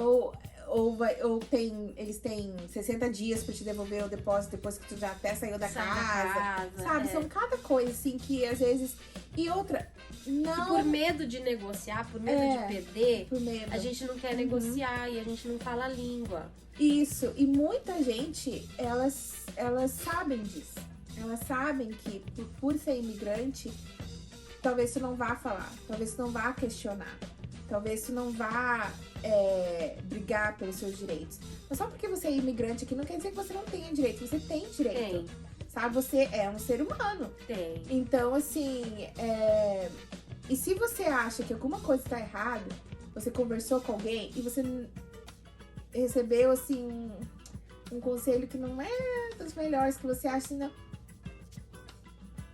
B: Eles têm 60 dias pra te devolver o depósito depois que tu já até saiu da casa, sabe? São cada coisa assim que às vezes... E outra, não...
A: E por medo de negociar, por medo de perder,
B: por medo.
A: a gente não quer negociar e a gente não fala a língua.
B: Isso, e muita gente, elas sabem disso. Elas sabem que por ser imigrante, talvez tu não vá falar, talvez tu não vá questionar, talvez tu não vá brigar pelos seus direitos. Mas só porque você é imigrante aqui não quer dizer que você não tenha direito, você tem direito. Sabe, você é um ser humano.
A: Tem.
B: Então, assim, e se você acha que alguma coisa tá errada, você conversou com alguém e você recebeu, assim, um conselho que não é dos melhores, que você acha, não.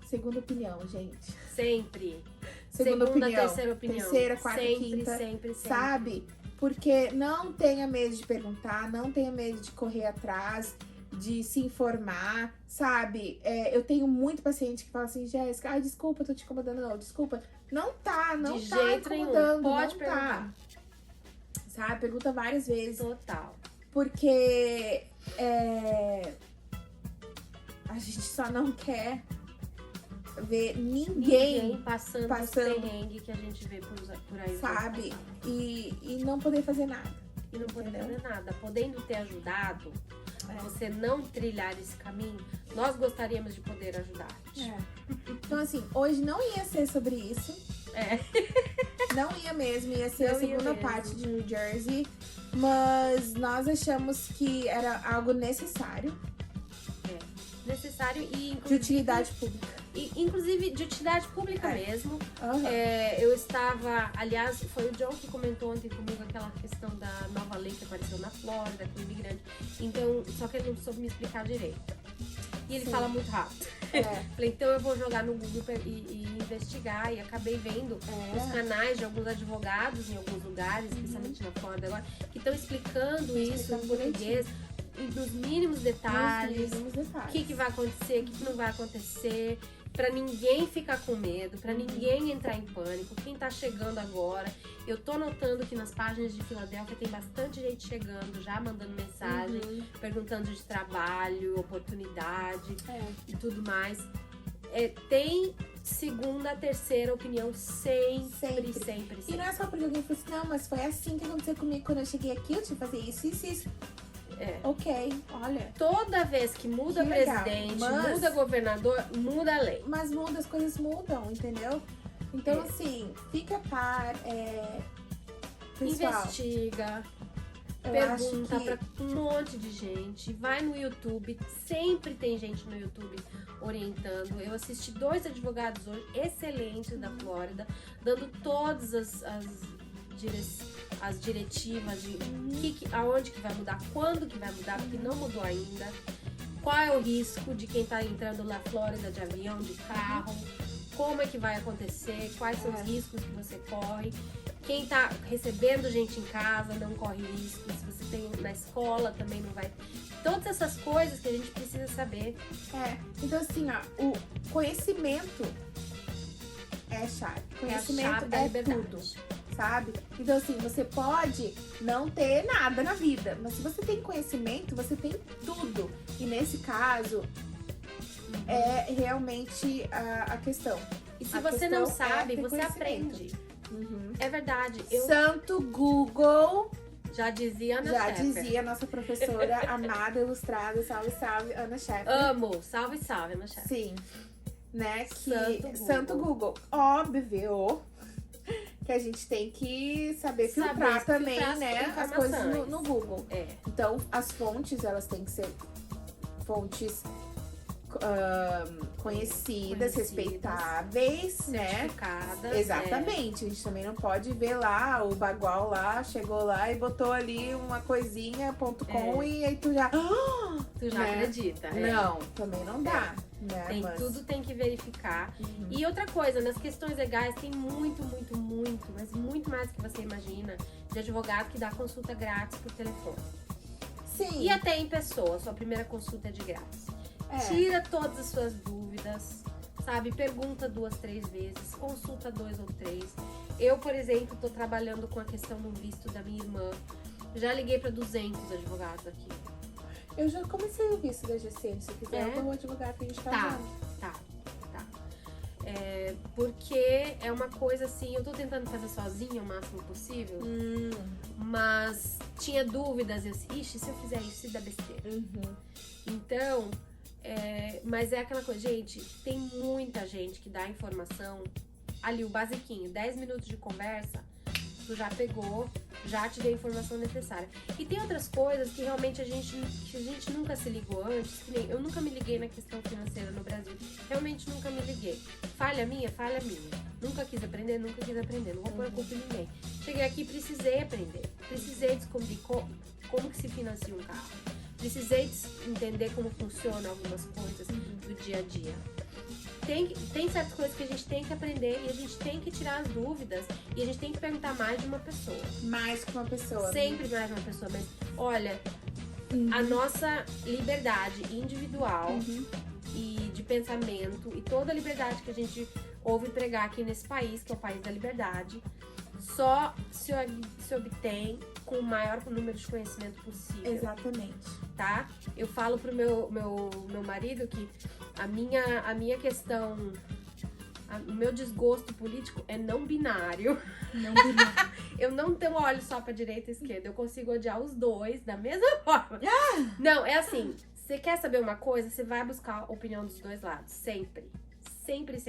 B: Segunda opinião, gente.
A: Sempre.
B: Segunda opinião.
A: Terceira opinião.
B: Terceira, quarta,
A: sempre,
B: quinta.
A: Sempre.
B: Sabe? Porque não tenha medo de perguntar, não tenha medo de correr atrás, de se informar, sabe? Eu tenho muito paciente que fala assim, Jéssica, ai, desculpa, tô te incomodando, não, desculpa. Não tá
A: de jeito
B: incomodando,
A: nenhum. Pode
B: não
A: perguntar.
B: tá. Sabe? Pergunta várias vezes.
A: Total.
B: Porque a gente só não quer ver ninguém
A: passando os perrengues que a gente vê por aí.
B: Sabe? E não poder fazer nada.
A: E não poder fazer nada. Podendo ter ajudado, você não trilhar esse caminho, nós gostaríamos de poder ajudar.
B: Então, assim, hoje não ia ser sobre isso. Não ia mesmo, ia ser a segunda parte de New Jersey. Mas nós achamos que era algo necessário.
A: Necessário e
B: de utilidade pública.
A: Inclusive de utilidade pública mesmo. Eu estava, aliás, foi o John que comentou ontem comigo aquela questão da nova lei que apareceu na Flórida com o imigrante. Então, só que ele não soube me explicar direito. E ele fala muito rápido. Falei, então eu vou jogar no Google e investigar. E acabei vendo os canais de alguns advogados em alguns lugares, especialmente na Flórida agora, que estão explicando isso em português. nos mínimos detalhes.
B: Nos mínimos detalhes.
A: O que vai acontecer, o que não vai acontecer. Pra ninguém ficar com medo, pra ninguém entrar em pânico. Quem tá chegando agora, eu tô notando que nas páginas de Filadélfia tem bastante gente chegando, já mandando mensagem, perguntando de trabalho, oportunidade e tudo mais. Tem segunda, terceira opinião sempre.
B: E não é só porque alguém falou assim, não, mas foi assim que aconteceu comigo quando eu cheguei aqui, eu tive que fazer isso. Ok, olha.
A: Toda vez que muda
B: Que legal,
A: presidente,
B: mas-
A: muda governador, muda a lei.
B: Mas muda, as coisas mudam, entendeu? Então, assim, fica a par, pessoal.
A: Investiga,
B: Eu acho
A: pergunta
B: que
A: pra um monte de gente. Vai no YouTube, sempre tem gente no YouTube orientando. Eu assisti 2 advogados hoje, excelentes da Flórida, dando todas as diretivas de aonde que vai mudar, quando que vai mudar, porque não mudou ainda. Qual é o risco de quem tá entrando na Flórida de avião, de carro, como é que vai acontecer, quais são os riscos que você corre. Quem tá recebendo gente em casa não corre risco. Se você tem na escola também não vai. Todas essas coisas que a gente precisa saber.
B: Então assim, ó, o conhecimento é a chave. Conhecimento
A: é a chave da liberdade.
B: tudo, sabe? Então assim, você pode não ter nada na vida, mas se você tem conhecimento, você tem tudo. E nesse caso, é realmente a questão.
A: E se
B: A
A: você não
B: questão
A: sabe,
B: ter
A: você
B: conhecimento.
A: aprende. É verdade. Eu
B: Santo Google,
A: já dizia Ana
B: já
A: Scheffer.
B: dizia a nossa professora amada, ilustrada, salve, salve, Ana Scheffer.
A: Amo. Salve, Ana Scheffer.
B: Sim, né? Que
A: Santo
B: Google. Óbvio que a gente tem que saber filtrar também,
A: filtrar as
B: né? As
A: informações.
B: coisas no Google.
A: É.
B: Então, as fontes, elas têm que ser fontes conhecidas, respeitáveis, né?
A: Certificadas.
B: Exatamente. A gente também não pode ver lá o bagual lá, chegou lá e botou ali uma coisinha.com e aí tu já...
A: Tu já
B: né?
A: acredita.
B: Não, também não dá. Né?
A: Tem,
B: Mas...
A: tudo tem que verificar. E outra coisa, nas questões legais tem muito, mas muito mais do que você imagina, de advogado que dá consulta grátis por telefone.
B: Sim.
A: E até em pessoa, sua primeira consulta é de grátis. Tira todas as suas dúvidas, sabe? Pergunta 2, 3 vezes, consulta 2 ou 3. Eu, por exemplo, tô trabalhando com a questão do visto da minha irmã. Já liguei para 200 advogados aqui.
B: Eu já comecei o visto da GC, se quiser, eu vou advogar que a gente tá usando.
A: Tá. Porque é uma coisa assim, eu tô tentando fazer sozinha o máximo possível, mas tinha dúvidas, eu disse, ixi, se eu fizer isso, se dá besteira. Então, mas é aquela coisa, gente, tem muita gente que dá informação ali, o basiquinho, 10 minutos de conversa, tu já pegou, já te deu a informação necessária. E tem outras coisas que realmente a gente nunca se ligou antes, que nem eu nunca me liguei na questão financeira no Brasil. Realmente nunca me liguei. Falha minha. Nunca quis aprender, não vou pôr a culpa em ninguém. Cheguei aqui, precisei aprender. Precisei descobrir como que se financia um carro. Precisei entender como funcionam algumas coisas do dia a dia. Tem certas coisas que a gente tem que aprender e a gente tem que tirar as dúvidas e a gente tem que perguntar mais de uma pessoa.
B: Mais que uma pessoa.
A: Sempre mais de uma pessoa, mas olha, a nossa liberdade individual e de pensamento e toda a liberdade que a gente ouve pregar aqui nesse país, que é o país da liberdade, só se obtém com o maior número de conhecimento possível.
B: Exatamente.
A: Tá? Eu falo pro meu marido que a minha questão, o meu desgosto político é não binário. Eu não tenho olho só pra direita e esquerda. Eu consigo odiar os dois da mesma forma. Não, é assim. Você quer saber uma coisa? Você vai buscar a opinião dos dois lados. Sempre. Sempre.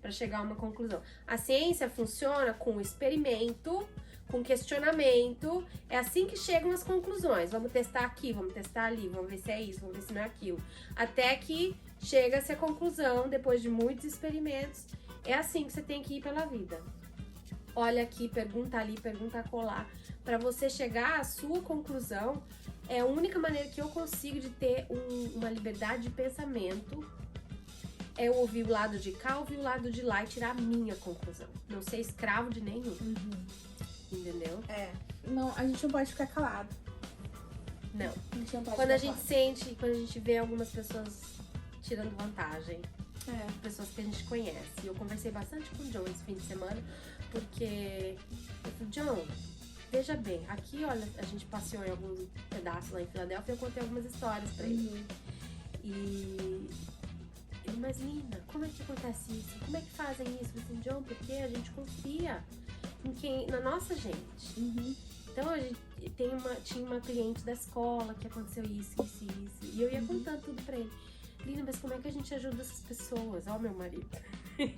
A: Pra chegar a uma conclusão. A ciência funciona com experimento, com questionamento. É assim que chegam as conclusões. Vamos testar aqui, vamos testar ali, vamos ver se é isso, vamos ver se não é aquilo. Até que chega-se a conclusão, depois de muitos experimentos. É assim que você tem que ir pela vida. Olha aqui, pergunta ali, pergunta acolá. Pra você chegar à sua conclusão, é a única maneira que eu consigo de ter uma liberdade de pensamento. É eu ouvir o lado de cá, ouvir o lado de lá e tirar a minha conclusão. Não ser escravo de nenhum. Entendeu?
B: Não, a gente não pode ficar calado.
A: Não.
B: A gente não pode
A: Quando
B: dar
A: a gente
B: conta.
A: sente, quando a gente vê algumas pessoas tirando vantagem,
B: É.
A: pessoas que a gente conhece. E eu conversei bastante com o John esse fim de semana, porque eu falei, John, veja bem, aqui, olha, a gente passeou em alguns pedaços lá em Filadélfia e eu contei algumas histórias pra ele. E ele, mas Lina, como é que acontece isso? Como é que fazem isso? Eu falei assim, John, porque a gente confia na nossa gente. Então a gente tinha uma cliente da escola que aconteceu isso. E eu ia contando tudo pra ele. Lina, mas como é que a gente ajuda essas pessoas? Ó, meu marido.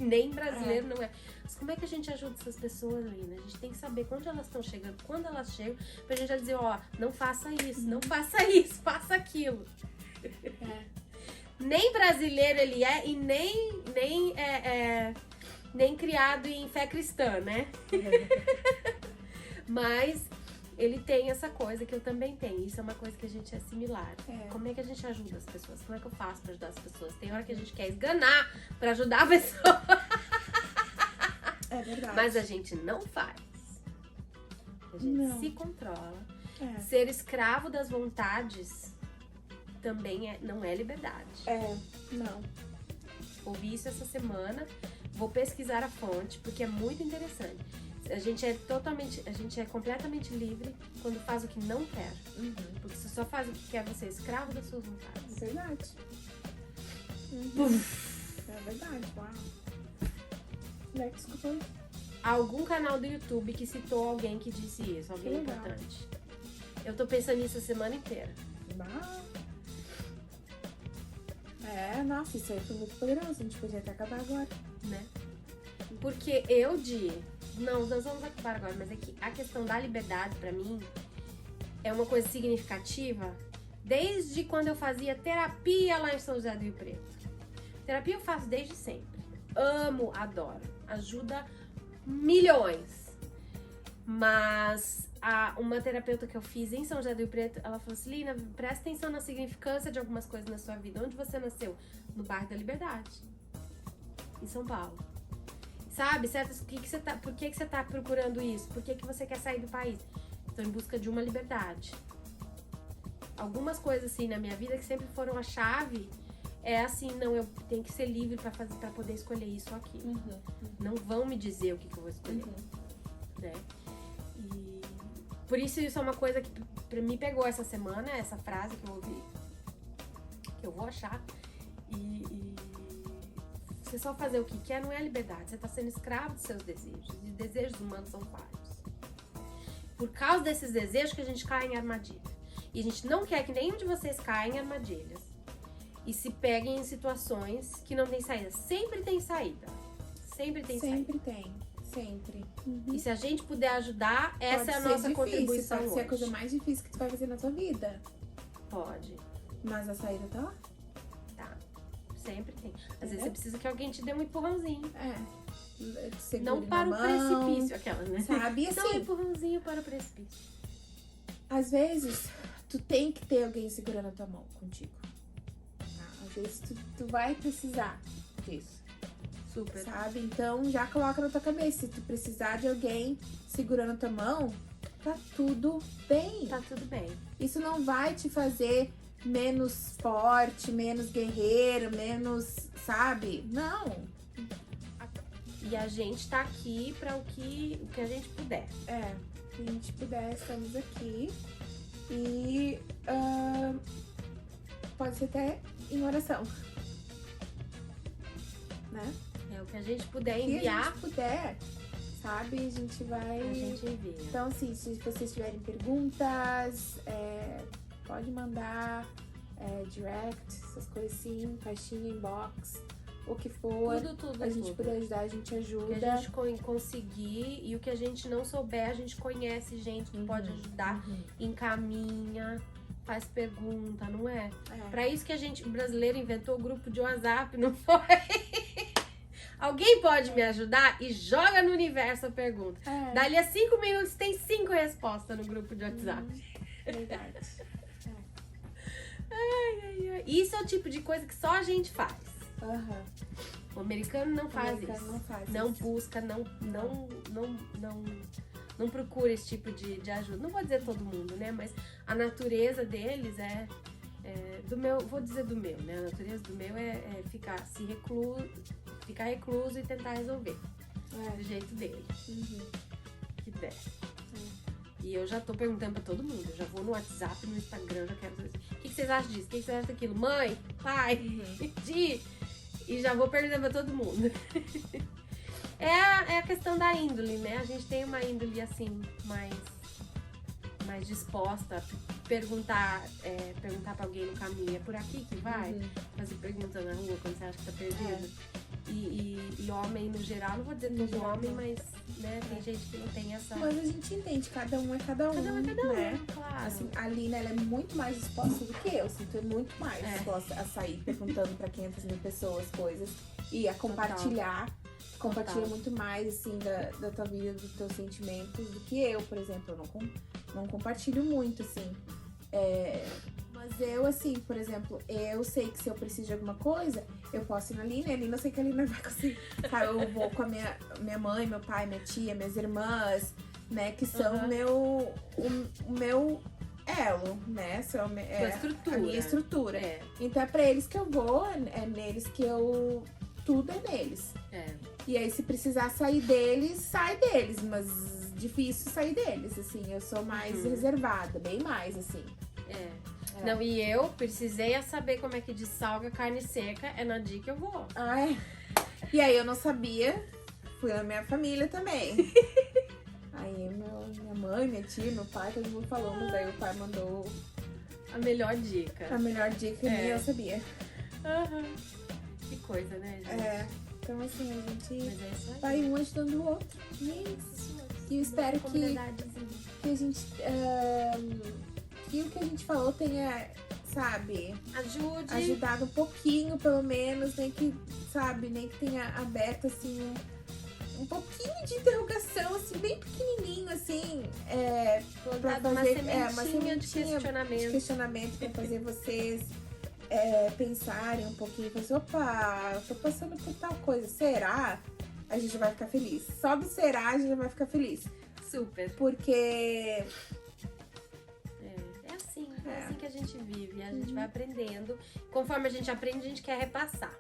A: Nem brasileiro não é. Mas como é que a gente ajuda essas pessoas, Lina? A gente tem que saber quando elas estão chegando, quando elas chegam, pra gente já dizer, ó, não faça isso, não faça isso, faça aquilo. Nem brasileiro ele é e nem criado em fé cristã, né? Mas ele tem essa coisa que eu também tenho. Isso é uma coisa que a gente é similar. Como é que a gente ajuda as pessoas? Como é que eu faço pra ajudar as pessoas? Tem hora que a gente quer esganar pra ajudar a pessoa.
B: É verdade.
A: Mas a gente não faz. A gente
B: Não.
A: se controla.
B: É.
A: Ser escravo das vontades também não é liberdade.
B: Não.
A: Ouvi isso essa semana. Vou pesquisar a fonte, porque é muito interessante. A gente é completamente livre quando faz o que não quer. Porque você só faz o que quer, você é escravo das suas vontades.
B: É verdade. É verdade, uau. Desculpa.
A: Algum canal do YouTube que citou alguém que disse isso, alguém
B: Que legal.
A: importante. Eu tô pensando nisso a semana inteira.
B: Nossa, isso aí foi muito poderoso. A gente podia até acabar agora.
A: Né? Porque nós vamos acabar agora, mas é que a questão da liberdade, pra mim, é uma coisa significativa desde quando eu fazia terapia lá em São José do Rio Preto. Terapia eu faço desde sempre. Amo, adoro. Ajuda milhões. Mas uma terapeuta que eu fiz em São José do Rio Preto, ela falou assim, Lina, presta atenção na significância de algumas coisas na sua vida. Onde você nasceu? No bairro da Liberdade, em São Paulo. Sabe? Por que você tá procurando isso? Por que você quer sair do país? Estou em busca de uma liberdade. Algumas coisas assim na minha vida que sempre foram a chave é assim, não, eu tenho que ser livre para poder escolher isso ou aquilo. Não vão me dizer o que eu vou escolher. Né? E por isso é uma coisa que pra mim pegou essa semana, essa frase que eu ouvi, que eu vou achar. E você só fazer o que quer não é liberdade. Você tá sendo escravo dos seus desejos. E desejos humanos são vários. Por causa desses desejos que a gente cai em armadilha. E a gente não quer que nenhum de vocês caia em armadilhas. E se peguem em situações que não tem saída. Sempre tem saída. Sempre tem saída.
B: Sempre tem. Sempre.
A: E se a gente puder ajudar, essa
B: Pode
A: é a
B: ser
A: nossa
B: difícil,
A: contribuição
B: pode
A: hoje.
B: ser a coisa mais difícil que tu vai fazer na tua vida.
A: Pode.
B: Mas a saída tá lá.
A: Tá. Sempre tem. Às vezes
B: Entendeu?
A: você precisa que alguém te dê um empurrãozinho.
B: Segure
A: Não para
B: na
A: o
B: mão,
A: precipício, aquela, né?
B: Sabe? E
A: Dá um
B: assim,
A: empurrãozinho para o precipício.
B: às vezes, tu tem que ter alguém segurando a tua mão contigo. Tá? Às vezes, tu vai precisar disso.
A: Super.
B: Sabe? Então, já coloca na tua cabeça. Se tu precisar de alguém segurando a tua mão, tá tudo bem.
A: Tá tudo bem.
B: Isso não vai te fazer menos forte, menos guerreiro, menos, sabe? Não.
A: E a gente tá aqui pra o que a gente puder.
B: Se a gente puder, estamos aqui. E pode ser até em oração. Né?
A: É o que a gente puder
B: Se a
A: enviar,
B: gente puder, sabe? A gente vai...
A: a gente envia.
B: Então, assim, se vocês tiverem perguntas, pode mandar direct, essas coisas assim, caixinha, inbox, o que for.
A: Tudo.
B: A gente puder ajudar, a gente
A: O
B: ajuda.
A: que a gente conseguir e o que a gente não souber, a gente conhece gente que pode ajudar, encaminha, faz pergunta, não é? Pra isso que o brasileiro inventou o grupo de WhatsApp, não foi? Alguém pode me ajudar? E joga no universo a pergunta. Dali a 5 minutos tem 5 respostas no grupo de WhatsApp.
B: Verdade.
A: Ai. Isso é o tipo de coisa que só a gente faz. O americano não faz
B: americano
A: isso.
B: não faz
A: Não
B: isso.
A: busca, não não procura esse tipo de ajuda. Não vou dizer todo mundo, né? Mas a natureza deles do meu, vou dizer do meu, né? A natureza do meu é ficar recluso e tentar resolver do jeito dele. Que der. E eu já tô perguntando pra todo mundo. Eu já vou no WhatsApp, no Instagram, já quero saber o que vocês acham disso? O que vocês acham daquilo? Mãe, pai, Di. E já vou perguntando pra todo mundo. É a questão da índole, né? A gente tem uma índole assim, mais disposta a perguntar pra alguém no caminho. É por aqui que vai? Fazer pergunta na rua quando você acha que tá perdido. E homem no geral, não vou dizer todo homem, mas né, tem gente que não tem essa.
B: Mas a gente entende, cada um é cada um.
A: Cada um é cada um,
B: né?
A: Claro.
B: Assim, a Lina, ela é muito mais disposta do que eu. Sinto muito mais disposta a sair perguntando pra 500 mil pessoas coisas e a compartilhar. Compartilha muito mais, assim, da tua vida, dos teus sentimentos do que eu, por exemplo. Eu não compartilho muito, assim. Mas eu, assim, por exemplo, eu sei que se eu preciso de alguma coisa, eu posso ir na Lina, e a Lina, eu sei que a Lina vai conseguir. Sabe, eu vou com a minha mãe, meu pai, minha tia, minhas irmãs, né, que são o meu elo, né, são a minha estrutura. Então é pra eles que eu vou, é neles que eu... Tudo é neles. E aí, se precisar sair deles, sai deles, mas difícil sair deles, assim, eu sou mais reservada, bem mais, assim.
A: Não, e eu precisei saber como é que dessalga carne seca, é na Di que eu vou.
B: E aí eu não sabia, fui na minha família também. Aí minha mãe, minha tia, meu pai, todo mundo falou, mas aí o pai mandou
A: a melhor dica.
B: A melhor dica nem eu sabia.
A: Que coisa, né, gente?
B: Então assim, a gente
A: Mas é isso aí.
B: vai um ajudando o outro. E eu espero que a gente... que o que a gente falou tenha, sabe, ajudado um pouquinho, pelo menos, nem que tenha aberto, assim, um pouquinho de interrogação, assim, bem pequenininho, assim, pra fazer uma sementinha de questionamento pra fazer vocês pensarem um pouquinho, fazer, opa, eu tô passando por tal coisa, será? A gente vai ficar feliz. Só do será a gente vai ficar feliz.
A: Super.
B: Porque...
A: É assim que a gente vive, a gente vai aprendendo. Conforme a gente aprende, a gente quer repassar,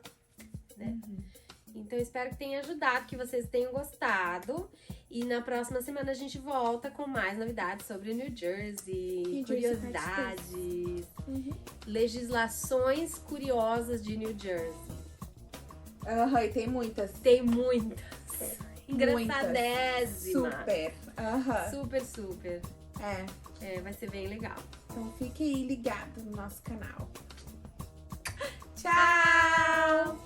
A: né? Então, espero que tenha ajudado, que vocês tenham gostado. E na próxima semana a gente volta com mais novidades sobre New Jersey, curiosidades, legislações curiosas de New Jersey.
B: E tem muitas.
A: Tem muitas. Engraçadésimas.
B: Super.
A: Super. Vai ser bem legal.
B: Então fique aí ligado no nosso canal. Tchau!